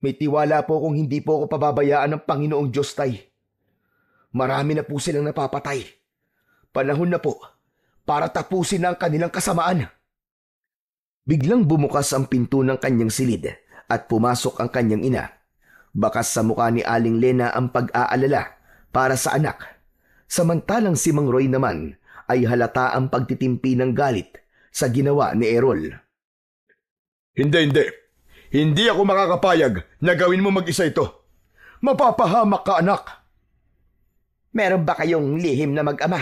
May tiwala po kung hindi po ako pababayaan ng Panginoong Diyos, Tay. Marami na po silang napapatay. Panahon na po para tapusin na ang kanilang kasamaan. Biglang bumukas ang pinto ng kanyang silid at pumasok ang kanyang ina. Bakas sa mukha ni Aling Lena ang pag-aalala para sa anak. Samantalang si Mang Roy naman ay halata ang pagtitimpi ng galit sa ginawa ni Errol. Hindi. Hindi ako makakapayag na gawin mo mag-isa ito. Mapapahamak ka, anak. Meron ba kayong lihim na mag-ama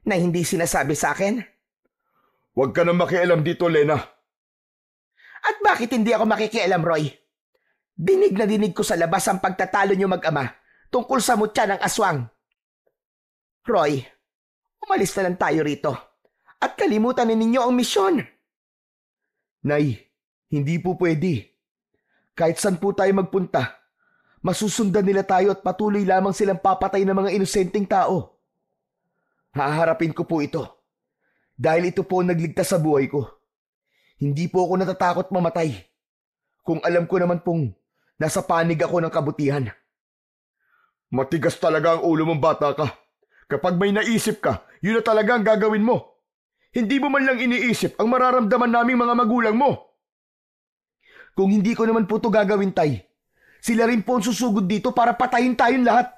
na hindi sinasabi sa akin? Huwag ka na makialam dito, Lena. At bakit hindi ako makikialam, Roy? Dinig na dinig ko sa labas ang pagtatalo niyo mag-ama tungkol sa mutya ng aswang. Roy, umalis na lang tayo rito at kalimutan ninyo ang misyon. Nay, hindi po pwede. Kahit saan po tayo magpunta, masusundan nila tayo at patuloy lamang silang papatay ng mga inosenteng tao. Haharapin ko po ito dahil ito po ang nagligtas sa buhay ko. Hindi po ako natatakot mamatay kung alam ko naman pong nasa panig ako ng kabutihan. Matigas talaga ang ulo mong bata ka. Kapag may naisip ka, yun na talaga ang gagawin mo. Hindi mo man lang iniisip ang mararamdaman naming mga magulang mo. Kung hindi ko naman po ito gagawin, Tay, sila rin po ang susugod dito para patayin tayong lahat.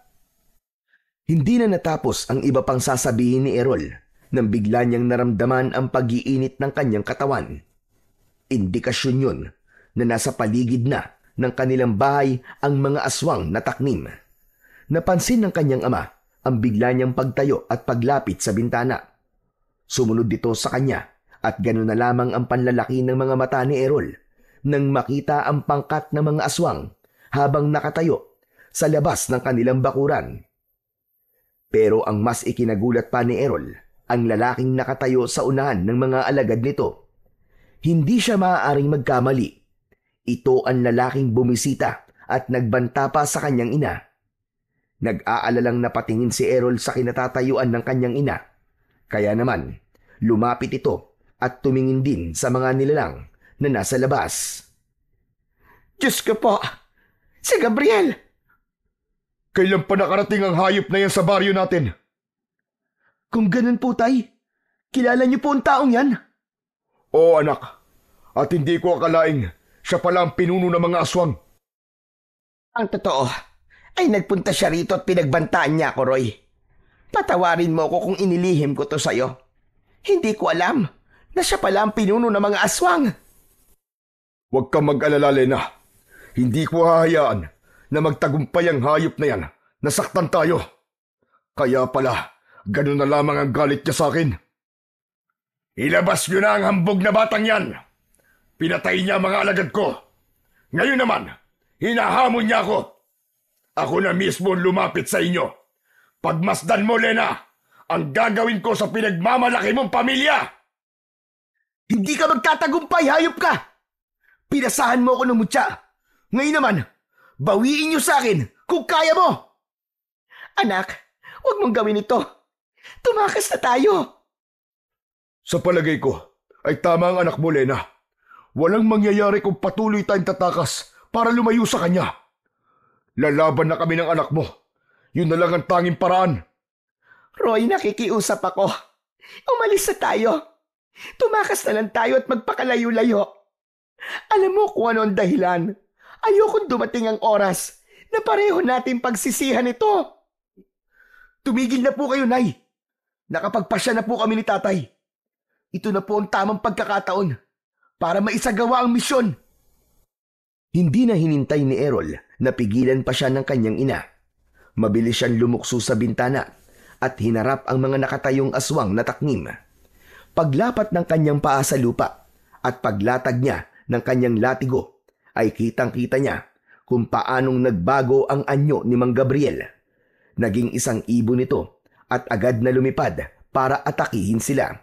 Hindi na natapos ang iba pang sasabihin ni Errol nang bigla niyang naramdaman ang pag-iinit ng kanyang katawan. Indikasyon yun na nasa paligid na ng kanilang bahay ang mga aswang na taknim. Napansin ng kanyang ama ang bigla niyang pagtayo at paglapit sa bintana. Sumunod dito sa kanya at gano'n na lamang ang panlalaki ng mga mata ni Errol nang makita ang pangkat ng mga aswang habang nakatayo sa labas ng kanilang bakuran. Pero ang mas ikinagulat pa ni Errol, ang lalaking nakatayo sa unahan ng mga alagad nito. Hindi siya maaaring magkamali. Ito ang lalaking bumisita at nagbanta pa sa kanyang ina. Nag-aalalang napatingin si Errol sa kinatatayuan ng kanyang ina. Kaya naman, lumapit ito at tumingin din sa mga nilalang na nasa labas. Diyos ko po! Si Gabriel! Kailan pa nakarating ang hayop na yan sa baryo natin? Kung ganun po, Tay, kilala niyo po ang taong yan? Oo, anak. At hindi ko akalaing siya pala ang pinuno ng mga aswang. Ang totoo ay nagpunta siya rito at pinagbantaan niya ako, Roy. Patawarin mo ko kung inilihim ko to sa'yo. Hindi ko alam na siya pala ang pinuno ng mga aswang. Huwag kang mag-alala, Lena. Hindi ko hahayaan na magtagumpay ang hayop na yan. Nasaktan tayo. Kaya pala, ganun na lamang ang galit niya sa akin. Ilabas niyo na ang hambog na batang yan. Pinatay niya ang mga alagad ko. Ngayon naman, hinahamon niya ako. Ako na mismo lumapit sa inyo. Pagmasdan mo, Lena, ang gagawin ko sa pinagmamalaki mong pamilya. Hindi ka magtatagumpay, hayop ka! Pinasahan mo ako ng mutya. Ngayon naman, bawiin niyo sa akin kung kaya mo! Anak, huwag mong gawin ito. Tumakas na tayo. Sa palagay ko, ay tama ang anak mo, Lena. Walang mangyayari kung patuloy tayong tatakas para lumayo sa kanya. Lalaban na kami ng anak mo. Yun na lang ang tanging paraan. Roy, nakikiusap ako. Umalis na tayo. Tumakas na lang tayo at magpakalayo-layo. Alam mo kung ano ang dahilan. Ayokong dumating ang oras na pareho natin pagsisihan ito. Tumigil na po kayo, Nay. Nakapagpasya na po kami ni Tatay. Ito na po ang tamang pagkakataon para maisagawa ang misyon. Hindi na hinintay ni Errol na pigilan pa siya ng kanyang ina. Mabilis siyang lumukso sa bintana at hinarap ang mga nakatayong aswang na taknim. Paglapat ng kanyang paa sa lupa at paglatag niya ng kanyang latigo ay kitang-kita niya kung paanong nagbago ang anyo ni Mang Gabriel. Naging isang ibon ito at agad na lumipad para atakihin sila.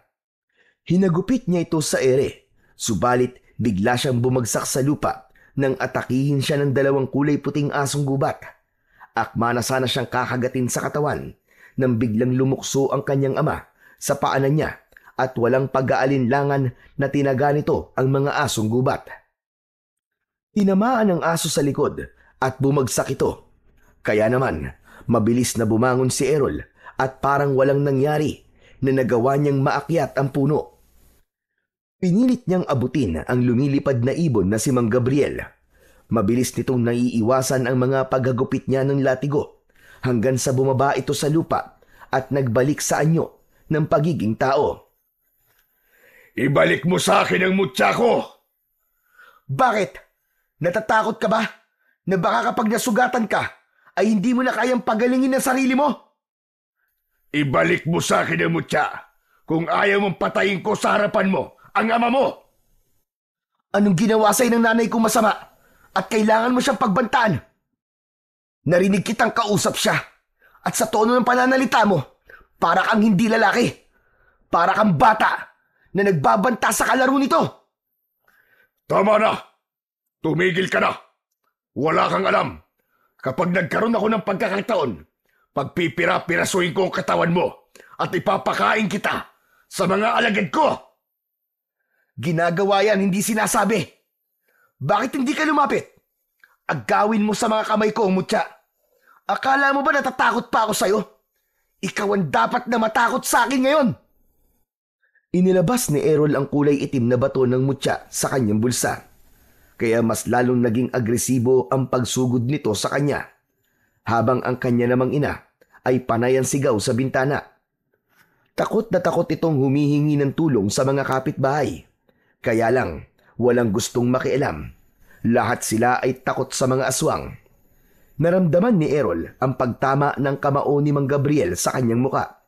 Hinagupit niya ito sa ere, subalit bigla siyang bumagsak sa lupa nang atakihin siya ng dalawang kulay puting asong gubat. Akma na sana siyang kakagatin sa katawan nang biglang lumukso ang kanyang ama sa paanan niya at walang pag-aalinlangan na tinaga nito ang mga asong gubat. Tinamaan ang aso sa likod at bumagsak ito. Kaya naman, mabilis na bumangon si Errol at parang walang nangyari na nagawa niyang maakyat ang puno. Pinilit niyang abutin ang lumilipad na ibon na si Mang Gabriel. Mabilis nitong naiiwasan ang mga paghagupit niya ng latigo hanggang sa bumaba ito sa lupa at nagbalik sa anyo ng pagiging tao. Ibalik mo sa akin ang mutya ko! Bakit? Natatakot ka ba na baka kapag nasugatan ka ay hindi mo na kayang pagalingin ang sarili mo? Ibalik mo sa akin ang mutya kung ayaw mong patayin ko sa harapan mo ang ama mo! Anong ginawa sa'yo ng nanay kong masama at kailangan mo siyang pagbantaan? Narinig kitang kausap siya at sa tono ng pananalita mo, para kang hindi lalaki. Para kang bata na nagbabanta sa kalaro nito. Tama na! Tumigil ka na! Wala kang alam. Kapag nagkaroon ako ng pagkakataon, pagpipira-pirasuhin ko ang katawan mo at ipapakain kita sa mga alagad ko! Ginagawa yan, hindi sinasabi. Bakit hindi ka lumapit? Agawin mo sa mga kamay ko, mutya. Akala mo ba natatakot pa ako sa'yo? Ikaw ang dapat na matakot sa akin ngayon. Inilabas ni Errol ang kulay itim na bato ng mutya sa kanyang bulsa. Kaya mas lalong naging agresibo ang pagsugod nito sa kanya. Habang ang kanya namang ina ay panay ang sigaw sa bintana. Takot na takot itong humihingi ng tulong sa mga kapitbahay. Kaya lang, walang gustong makialam. Lahat sila ay takot sa mga aswang. Naramdaman ni Errol ang pagtama ng kamao ni Mang Gabriel sa kanyang muka.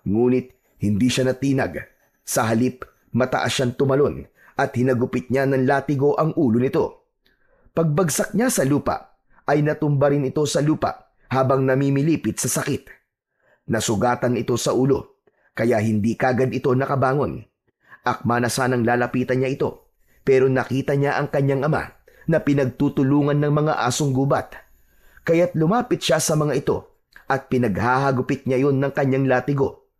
Ngunit hindi siya natinag. Sa halip, mataas siyang tumalon at hinagupit niya ng latigo ang ulo nito. Pagbagsak niya sa lupa, ay natumba rin ito sa lupa habang namimilipit sa sakit. Nasugatan ito sa ulo, kaya hindi kagad ito nakabangon. Akma na sanang lalapitan niya ito, pero nakita niya ang kanyang ama na pinagtutulungan ng mga asong gubat. Kaya't lumapit siya sa mga ito at pinaghahagupit niya yun ng kanyang latigo.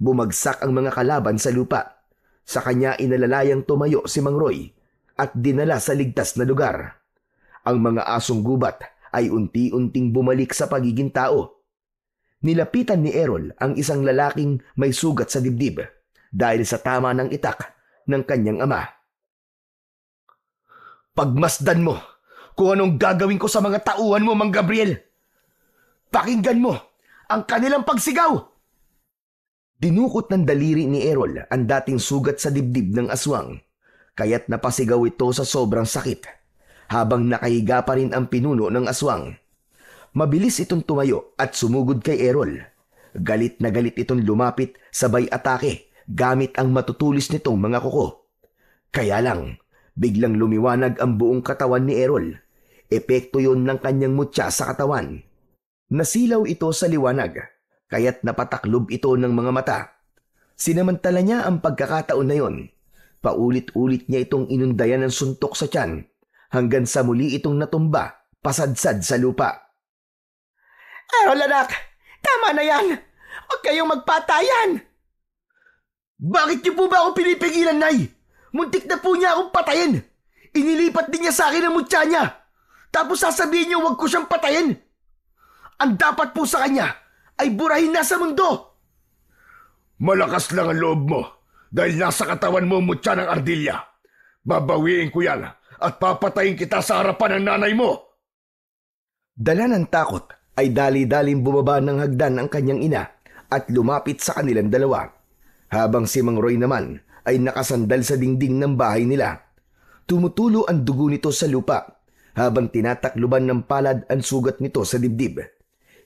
Bumagsak ang mga kalaban sa lupa. Sa kanya inalalayang tumayo si Mang Roy at dinala sa ligtas na lugar. Ang mga asong gubat ay unti-unting bumalik sa pagiging tao. Nilapitan ni Errol ang isang lalaking may sugat sa dibdib dahil sa tama ng itak ng kanyang ama. Pagmasdan mo kung anong gagawin ko sa mga tauhan mo, Mang Gabriel. Pakinggan mo ang kanilang pagsigaw. Dinukot ng daliri ni Errol ang dating sugat sa dibdib ng aswang, kaya't napasigaw ito sa sobrang sakit, habang nakahiga pa rin ang pinuno ng aswang. Mabilis itong tumayo at sumugod kay Errol. Galit na galit itong lumapit sabay atake gamit ang matutulis nitong mga kuko. Kaya lang, biglang lumiwanag ang buong katawan ni Errol. Epekto yon ng kanyang mutya sa katawan. Nasilaw ito sa liwanag, kaya't napataklob ito ng mga mata. Sinamantala niya ang pagkakataon na yon. Paulit-ulit niya itong inundayan ng suntok sa tiyan hanggang sa muli itong natumba, pasadsad sa lupa. Errol anak, tama na yan. Huwag kayong magpatayan. Bakit niyo po ba ako pinipigilan, Nay? Muntik na po niya akong patayin. Inilipat din niya sa akin ang mutya niya. Tapos sasabihin niyo huwag ko siyang patayin. Ang dapat po sa kanya ay burahin na sa mundo. Malakas lang ang loob mo dahil nasa katawan mo mutya ng ardilya. Babawiin ko yan at papatayin kita sa harapan ng nanay mo. Dala ng takot ay dali-daling bumaba ng hagdan ang kanyang ina at lumapit sa kanilang dalawa. Habang si Mang Roy naman ay nakasandal sa dingding ng bahay nila. Tumutulo ang dugo nito sa lupa habang tinatakluban ng palad ang sugat nito sa dibdib.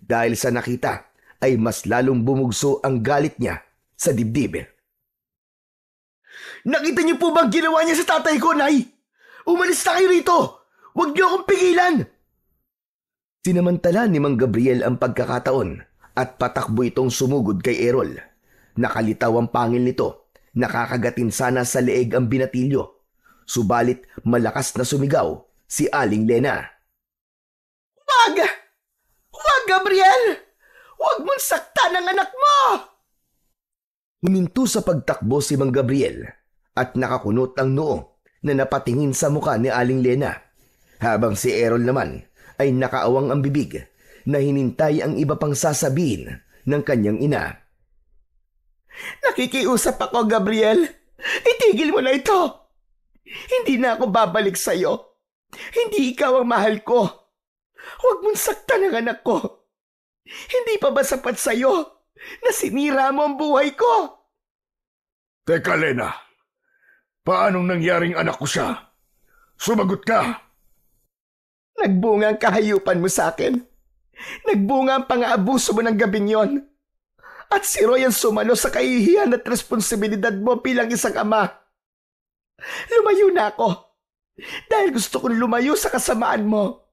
Dahil sa nakita ay mas lalong bumugso ang galit niya sa dibdib. Nakita niyo po bang ginawa niya sa tatay ko, Nay? Umalis na kayo rito! Huwag niyo akong pigilan! Sinamantala ni Mang Gabriel ang pagkakataon at patakbo itong sumugod kay Errol. Nakalitaw ang pangil nito. Nakakagatin sana sa leeg ang binatilyo. Subalit malakas na sumigaw si Aling Lena. Wag! Wag, Gabriel! Wag mong saktan ang anak mo! Huminto sa pagtakbo si Mang Gabriel at nakakunot ang noo na napatingin sa muka ni Aling Lena, habang si Errol naman ay nakaawang ang bibig na hinintay ang iba pang sasabihin ng kanyang ina. Nakikiusap ako, Gabriel. Itigil mo na ito. Hindi na ako babalik sa'yo. Hindi ikaw ang mahal ko. Huwag mong saktan ang anak ko. Hindi pa ba sapat sa'yo na sinira mo ang buhay ko? Teka, Lena. Paanong nangyaring anak ko siya? Sumagot ka. Nagbunga ang kahayupan mo sa akin. Nagbunga ang pang-aabuso mo ng gabing yon. At si Roy ang sumalo sa kahihiyan at responsibilidad mo bilang isang ama. Lumayo na ako dahil gusto kong lumayo sa kasamaan mo.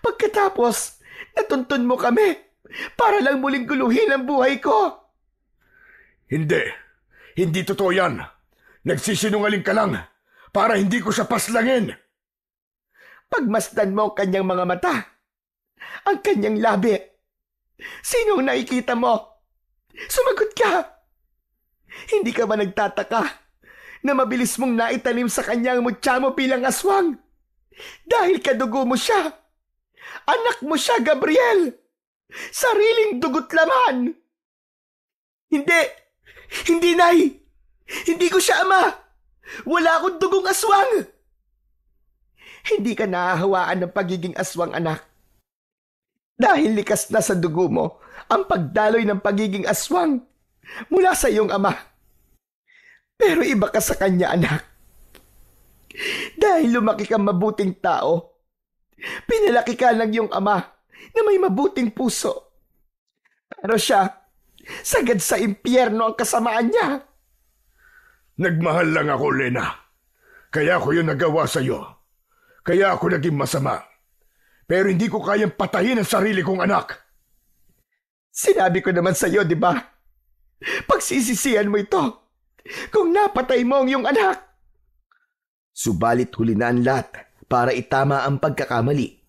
Pagkatapos, natuntun mo kami para lang muling guluhin ang buhay ko. Hindi. Hindi totoo yan. Nagsisinungaling ka lang para hindi ko siya paslangin. Pagmasdan mo ang kanyang mga mata, ang kanyang labi, sinong nakikita mo? Sumagot ka! Hindi ka ba nagtataka na mabilis mong naitanim sa kanyang mutya mo bilang aswang? Dahil kadugo mo siya. Anak mo siya, Gabriel! Sariling dugot laman! Hindi! Hindi, Nay! Hindi ko siya ama! Wala akong dugong aswang! Hindi ka nahahawaan ng pagiging aswang, anak. Dahil likas na sa dugo mo ang pagdaloy ng pagiging aswang mula sa iyong ama. Pero iba ka sa kanya, anak. Dahil lumaki kang mabuting tao, pinalaki ka ng iyong ama na may mabuting puso. Pero siya, sagad sa impyerno ang kasamaan niya. Nagmahal lang ako, Lena. Kaya ko yun nagawa sa'yo. Kaya ako naging masama. Pero hindi ko kayang patayin ang sarili kong anak. Sinabi ko naman sa iyo, di ba? Pagsisisihan mo ito kung napatay mo ang iyong anak. Subalit huli na ang lahat para itama ang pagkakamali.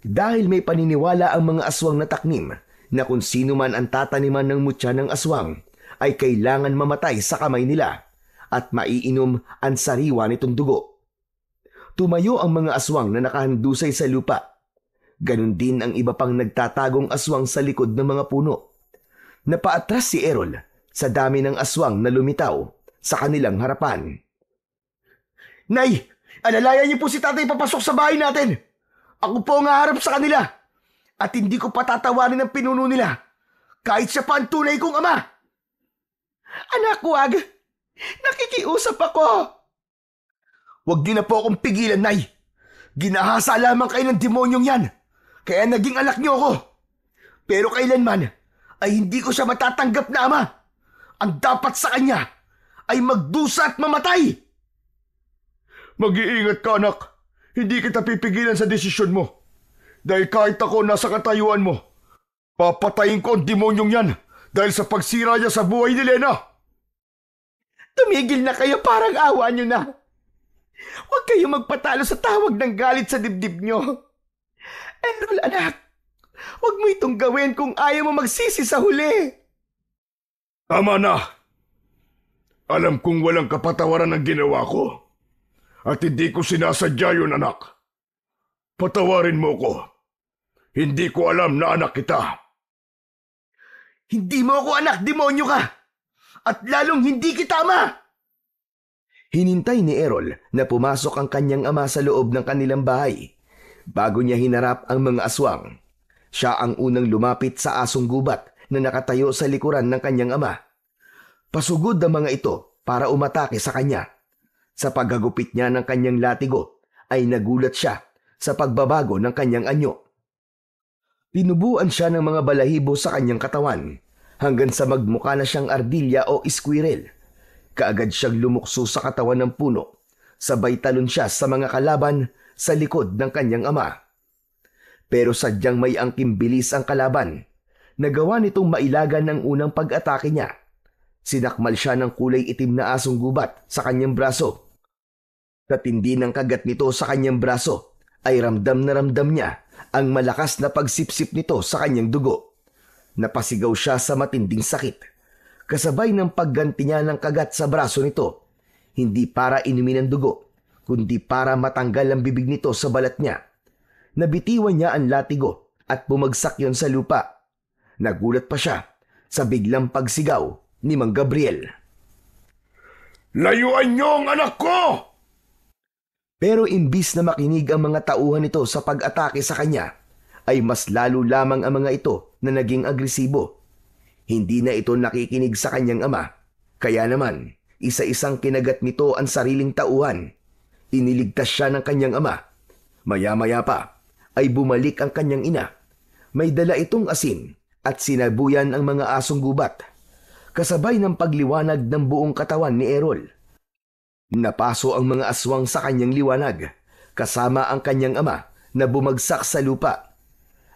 Dahil may paniniwala ang mga aswang na taknim na kung sino man ang tataniman ng mutya ng aswang ay kailangan mamatay sa kamay nila at maiinom ang sariwa nitong dugo. Tumayo ang mga aswang na nakahandusay sa lupa. Ganon din ang iba pang nagtatagong aswang sa likod ng mga puno. Napaatras si Errol sa dami ng aswang na lumitaw sa kanilang harapan. Nay, alalayan niyo po si tatay papasok sa bahay natin. Ako po ang haharap sa kanila. At hindi ko patatawarin ang pinuno nila. Kahit siya pa ang tunay kong ama. Anak, wag. Nakikiusap ako. Huwag niyo na po akong pigilan, Nay. Ginahasa lamang kayo ng demonyong yan. Kaya naging anak niyo ako. Pero kailanman ay hindi ko siya matatanggap na ama. Ang dapat sa kanya ay magdusa at mamatay. Mag-iingat ka, anak. Hindi kita pipigilan sa desisyon mo. Dahil kahit ako nasa katayuan mo, papatayin ko ang demonyong yan dahil sa pagsira niya sa buhay ni Lena. Tumigil na kayo, parang awa niyo na. Huwag kayo magpatalo sa tawag ng galit sa dibdib niyo. Errol, anak, huwag mo itong gawin kung ayaw mo magsisi sa huli. Tama na. Alam kong walang kapatawaran ang ginawa ko. At hindi ko sinasadya yun, anak. Patawarin mo ko. Hindi ko alam na anak kita. Hindi mo ako anak, demonyo ka. At lalong hindi kita ama. Hinintay ni Errol na pumasok ang kanyang ama sa loob ng kanilang bahay. Bago niya hinarap ang mga aswang, siya ang unang lumapit sa asong gubat na nakatayo sa likuran ng kanyang ama. Pasugod ang mga ito para umatake sa kanya. Sa paghagupit niya ng kanyang latigo ay nagulat siya sa pagbabago ng kanyang anyo. Tinubuan siya ng mga balahibo sa kanyang katawan hanggang sa magmukha na siyang ardilya o squirrel. Kaagad siyang lumukso sa katawan ng puno. Sabay talon siya sa mga kalaban sa likod ng kanyang ama. Pero sadyang may angking bilis ang kalaban. Nagawa nitong mailagan ng unang pag-atake niya. Sinakmal siya ng kulay itim na asong gubat sa kanyang braso. Katindi ng kagat nito sa kanyang braso ay ramdam na ramdam niya ang malakas na pagsipsip nito sa kanyang dugo. Napasigaw siya sa matinding sakit. Kasabay ng pagganti niya ng kagat sa braso nito, hindi para inumin ang dugo, kundi para matanggal ang bibig nito sa balat niya. Nabitiwan niya ang latigo at bumagsak yon sa lupa. Nagulat pa siya sa biglang pagsigaw ni Mang Gabriel. Layuan niyo ang anak ko! Pero imbis na makinig ang mga tauhan nito sa pag-atake sa kanya, ay mas lalo lamang ang mga ito na naging agresibo. Hindi na ito nakikinig sa kanyang ama, kaya naman isa-isang kinagat nito ang sariling tauhan. Iniligtas siya ng kanyang ama. Maya-maya pa ay bumalik ang kanyang ina. May dala itong asin at sinabuyan ang mga asong gubat, kasabay ng pagliwanag ng buong katawan ni Errol. Napaso ang mga aswang sa kanyang liwanag, kasama ang kanyang ama na bumagsak sa lupa.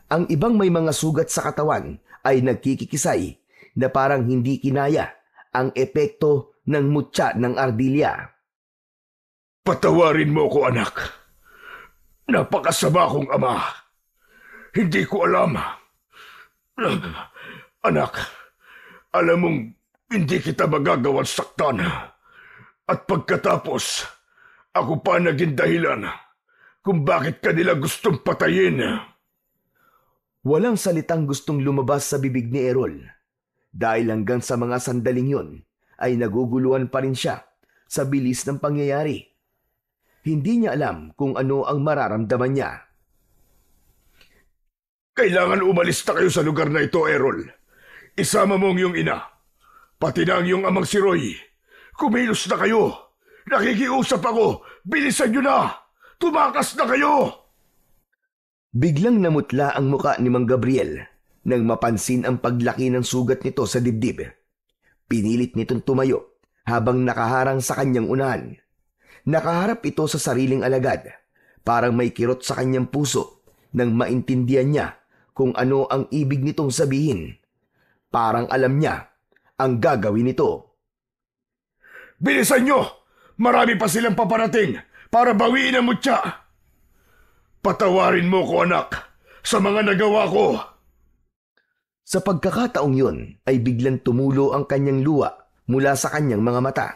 Ang ibang may mga sugat sa katawan ay nagkikikisay na parang hindi kinaya ang epekto ng mutya ng ardilya. Patawarin mo ko, anak. Napakasama kong ama. Hindi ko alam. Anak, alam mong hindi kita magagawang saktan. At pagkatapos, ako pa naging dahilan kung bakit kanila gustong patayin. Walang salitang gustong lumabas sa bibig ni Errol. Dahil hanggang sa mga sandaling yun, ay naguguluhan pa rin siya sa bilis ng pangyayari. Hindi niya alam kung ano ang mararamdaman niya. Kailangan umalis na kayo sa lugar na ito, Errol. Isama mo ang iyong ina. Pati na ang iyong amang si Roy. Kumilos na kayo. Nakikiusap ako. Bilisan niyo na. Tumakas na kayo. Biglang namutla ang muka ni Mang Gabriel nang mapansin ang paglaki ng sugat nito sa dibdib. Pinilit nitong tumayo habang nakaharang sa kanyang unahan. Nakaharap ito sa sariling alagad. Parang may kirot sa kanyang puso nang maintindihan niya kung ano ang ibig nitong sabihin. Parang alam niya ang gagawin nito. Bilisan nyo! Marami pa silang paparating para bawiin ang mutya. Patawarin mo ko, anak, sa mga nagawa ko. Sa pagkakataong yun ay biglang tumulo ang kanyang luha mula sa kanyang mga mata.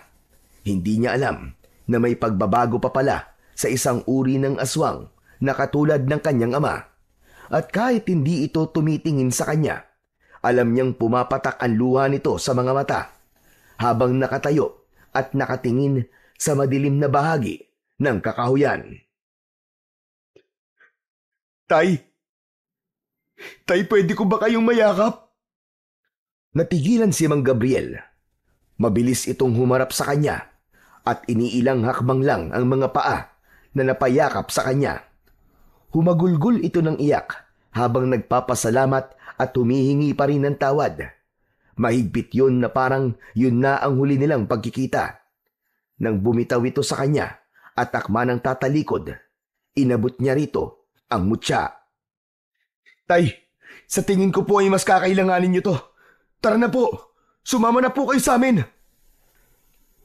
Hindi niya alam na may pagbabago pa pala sa isang uri ng aswang na katulad ng kanyang ama. At kahit hindi ito tumitingin sa kanya, alam niyang pumapatak ang luha nito sa mga mata habang nakatayo at nakatingin sa madilim na bahagi ng kakahuyan. Tay, pwede ko ba kayong mayakap? Natigilan si Mang Gabriel. Mabilis itong humarap sa kanya at iniilang hakbang lang ang mga paa na napayakap sa kanya. Humagulgol ito ng iyak habang nagpapasalamat at humihingi pa rin ng tawad. Mahigpit yun na parang yun na ang huli nilang pagkikita. Nang bumitaw ito sa kanya at akma ng tatalikod, inabot niya rito ang mutya. Tay, sa tingin ko po ay mas kakailanganin niyo to. Tara na po, sumama na po kayo sa amin.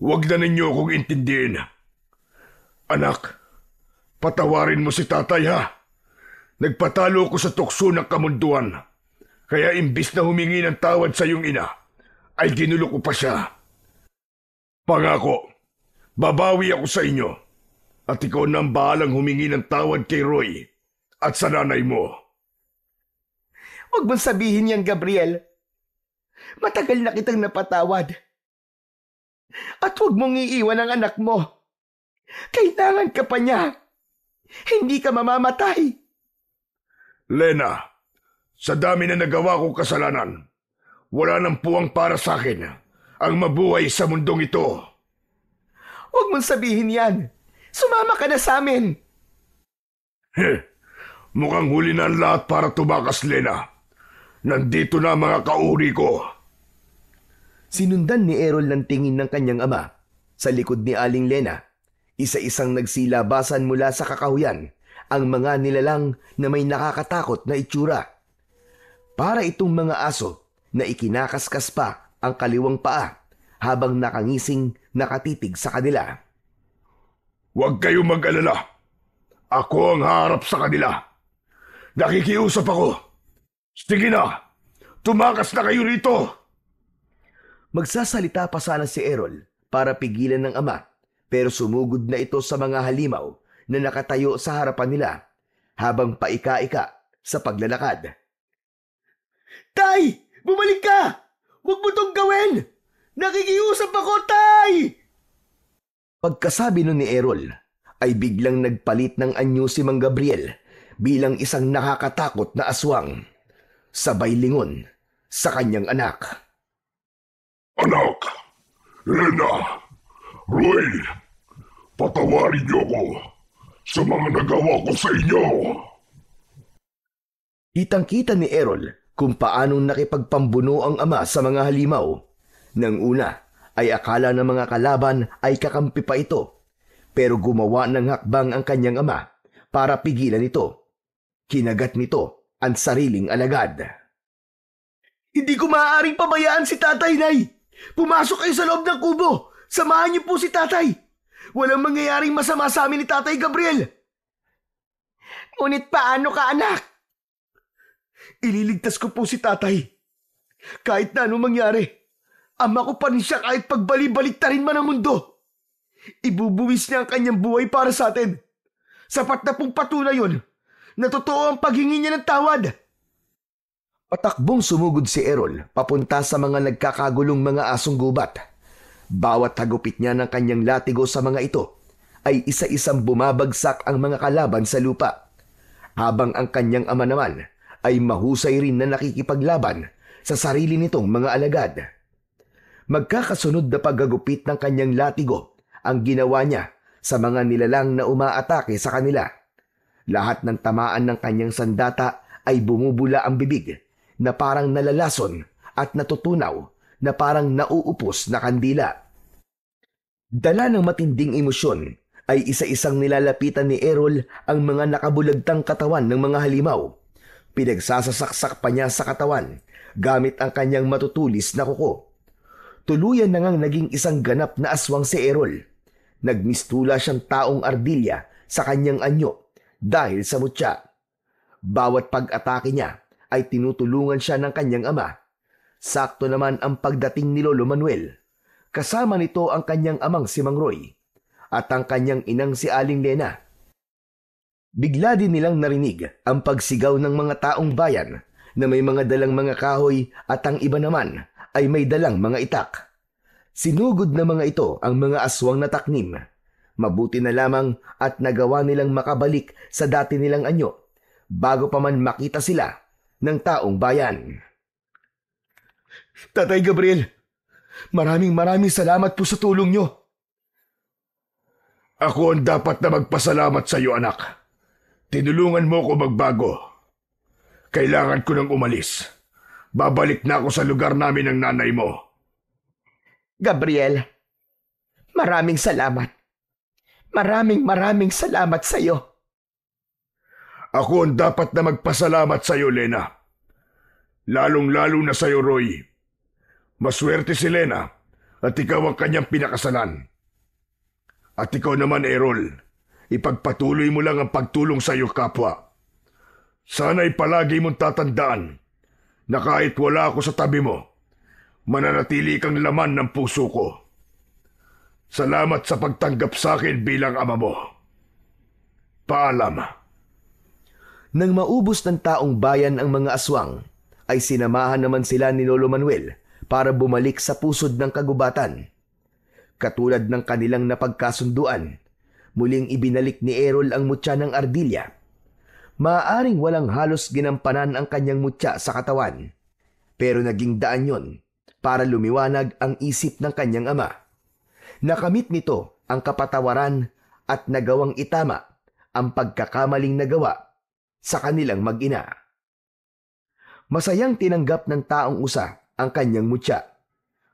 Huwag na ninyo akong intindihin. Anak, patawarin mo si tatay ha. Nagpatalo ko sa tukso ng kamunduan. Kaya imbis na humingi ng tawad sa iyong ina, ay ginulo ko pa siya. Pangako, babawi ako sa inyo. At ikaw na ang bahalang humingi ng tawad kay Roy at sa nanay mo. Huwag mong sabihin yan, Gabriel. Matagal na kitang napatawad. At huwag mong iiwan ang anak mo. Kailangan ka pa niya. Hindi ka mamamatay. Lena, sa dami na nagawa kong kasalanan, wala nang puwang para sa akin ang mabuhay sa mundong ito. Huwag mong sabihin yan. Sumama ka na sa amin. Mukhang huli na ang lahat para tumakas, Lena. Nandito na ang mga kauri ko. Sinundan ni Errol ng tingin ng kanyang ama sa likod ni Aling Lena. Isa-isang nagsilabasan mula sa kakahuyan ang mga nilalang na may nakakatakot na itsura. Para itong mga aso na ikinakaskas pa ang kaliwang paa habang nakangising nakatitig sa kanila. Huwag kayong mag-alala. Ako ang harap sa kanila. Nakikiusap ako. Sige na, tumakas na kayo rito. Magsasalita pa sana si Errol para pigilan ng ama, pero sumugod na ito sa mga halimaw na nakatayo sa harapan nila habang paika-ika sa paglalakad. Tay! Bumalik ka! Huwag mo tong gawin! Nakikiusap ako, Tay! Pagkasabi nun ni Errol, ay biglang nagpalit ng anyo si Mang Gabriel bilang isang nakakatakot na aswang. Sabay lingon sa kanyang anak. Anak, Lena, Roy, patawarin niyo ko sa mga nagawa ko sa inyo. Kitang-kita ni Errol kung paanong nakipagpambuno ang ama sa mga halimaw. Nang una ay akala ng mga kalaban ay kakampi pa ito, pero gumawa ng hakbang ang kanyang ama para pigilan ito. Kinagat nito ang sariling alagad. Hindi ko maaaring pabayaan si Tatay, Nay! Pumasok kayo sa loob ng kubo! Samahan niyo po si Tatay! Walang mangyayaring masama sa amin ni Tatay Gabriel! Ngunit paano ka, anak? Ililigtas ko po si Tatay. Kahit na anong mangyari, ama ko pa rin siya kahit pagbali-baliktarin man ang mundo. Ibubuwis niya ang kanyang buhay para sa atin. Sapat na pong patunay yun na totoo ang paghingi niya ng tawad. Patakbong sumugod si Errol papunta sa mga nagkakagulong mga asong gubat. Bawat hagupit niya ng kanyang latigo sa mga ito ay isa-isang bumabagsak ang mga kalaban sa lupa, habang ang kanyang ama naman ay mahusay rin na nakikipaglaban sa sarili nitong mga alagad. Magkakasunod na paggagupit ng kanyang latigo ang ginawa niya sa mga nilalang na umaatake sa kanila. Lahat ng tamaan ng kanyang sandata ay bumubula ang bibig na parang nalalason at natutunaw na parang nauupos na kandila. Dala ng matinding emosyon ay isa-isang nilalapitan ni Errol ang mga nakabulagtang katawan ng mga halimaw. Pinagsasasaksak pa niya sa katawan gamit ang kanyang matutulis na kuko. Tuluyan na ngang naging isang ganap na aswang si Errol. Nagmistula siyang taong ardilya sa kanyang anyo dahil sa mutya. Bawat pag-atake niya ay tinutulungan siya ng kanyang ama. Sakto naman ang pagdating ni Lolo Manuel. Kasama nito ang kanyang amang si Mang Roy at ang kanyang inang si Aling Lena. Bigla din nilang narinig ang pagsigaw ng mga taong bayan na may mga dalang mga kahoy at ang iba naman ay may dalang mga itak. Sinugod na mga ito ang mga aswang na taknim. Mabuti na lamang at nagawa nilang makabalik sa dati nilang anyo bago pa man makita sila ng taong bayan. Tatay Gabriel, maraming salamat po sa tulong niyo. Ako ang dapat na magpasalamat sa iyo, anak. Tinulungan mo ko magbago. Kailangan ko nang umalis. Babalik na ako sa lugar namin ng nanay mo. Gabriel, maraming salamat. Maraming salamat sa iyo. Ako ang dapat na magpasalamat sa iyo, Lena. Lalong-lalo na sa iyo, Roy. Maswerte si Lena at ikaw ang kanyang pinakasalan. At ikaw naman, Errol, ipagpatuloy mo lang ang pagtulong sa iyo kapwa. Sana'y palagi mong tatandaan na kahit wala ako sa tabi mo, mananatili kang laman ng puso ko. Salamat sa pagtanggap sa akin bilang ama mo. Paalam. Nang maubos ng taong bayan ang mga aswang, ay sinamahan naman sila ni Lolo Manuel para bumalik sa pusod ng kagubatan. Katulad ng kanilang napagkasunduan, muling ibinalik ni Errol ang mutya ng ardilya. Maaaring walang halos ginampanan ang kanyang mutya sa katawan, pero naging daan yon para lumiwanag ang isip ng kanyang ama. Nakamit nito ang kapatawaran at nagawang itama ang pagkakamaling nagawa sa kanilang mag-ina. Masayang tinanggap ng taong usa ang kanyang mutya.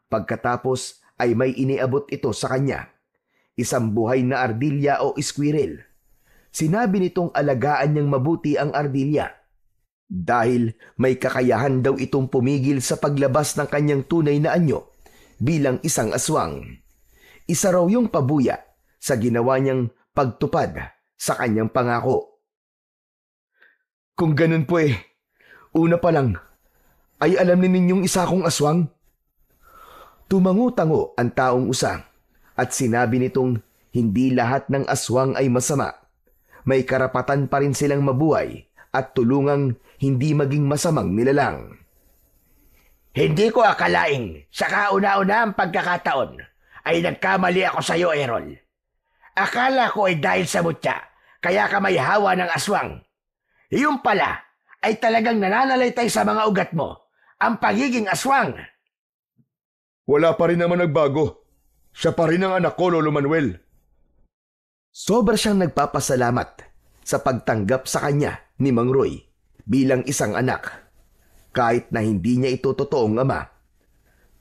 Pagkatapos ay may iniabot ito sa kanya, isang buhay na ardilya o squirrel. Sinabi nitong alagaan niyang mabuti ang ardilya dahil may kakayahan daw itong pumigil sa paglabas ng kanyang tunay na anyo bilang isang aswang. Isa raw yung pabuya sa ginawa niyang pagtupad sa kanyang pangako. Kung ganun po una pa lang, ay alam ni ninyong isa akong aswang? Tumango-tango ang taong usang at sinabi nitong hindi lahat ng aswang ay masama. May karapatan pa rin silang mabuhay at tulungang hindi maging masamang nilalang. Hindi ko akalaing sa kauna-una ang pagkakataon ay nagkamali ako sa iyo, Errol. Akala ko ay dahil sa mutya, kaya ka may hawa ng aswang. Iyon pala ay talagang nananalaytay sa mga ugat mo, ang pagiging aswang. Wala pa rin naman nagbago. Siya pa rin ang anak ko, Lolo Manuel. Sobra siyang nagpapasalamat sa pagtanggap sa kanya ni Mang Roy bilang isang anak. Kahit na hindi niya ito totoong ama.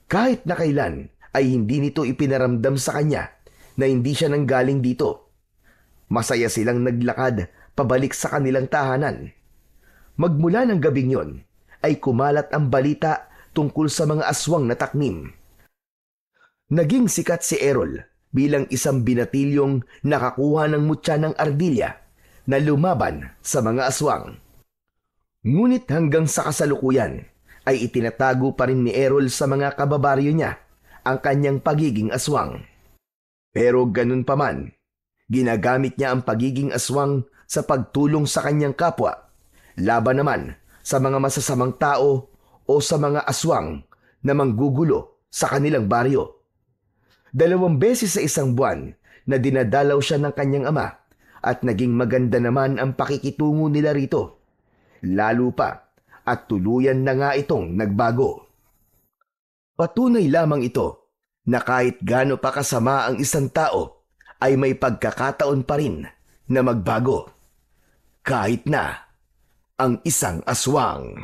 Kahit na kailan ay hindi nito ipinaramdam sa kanya na hindi siya nanggaling dito. Masaya silang naglakad pabalik sa kanilang tahanan. Magmula ng gabing yon ay kumalat ang balita tungkol sa mga aswang na taknim. Naging sikat si Errol bilang isang binatilyong nakakuha ng mutya ng ardilya na lumaban sa mga aswang. Ngunit hanggang sa kasalukuyan ay itinatago pa rin ni Errol sa mga kababaryo niya ang kanyang pagiging aswang. Pero ganun pa man, ginagamit niya ang pagiging aswang sa pagtulong sa kanyang kapwa, laban naman sa mga masasamang tao o sa mga aswang na manggugulo sa kanilang baryo. 2 beses sa isang buwan na dinadalaw siya ng kanyang ama at naging maganda naman ang pakikitungo nila rito. Lalo pa at tuluyan na nga itong nagbago. Patunay lamang ito na kahit gaano pa kasama ang isang tao ay may pagkakataon pa rin na magbago. Kahit na ang isang aswang.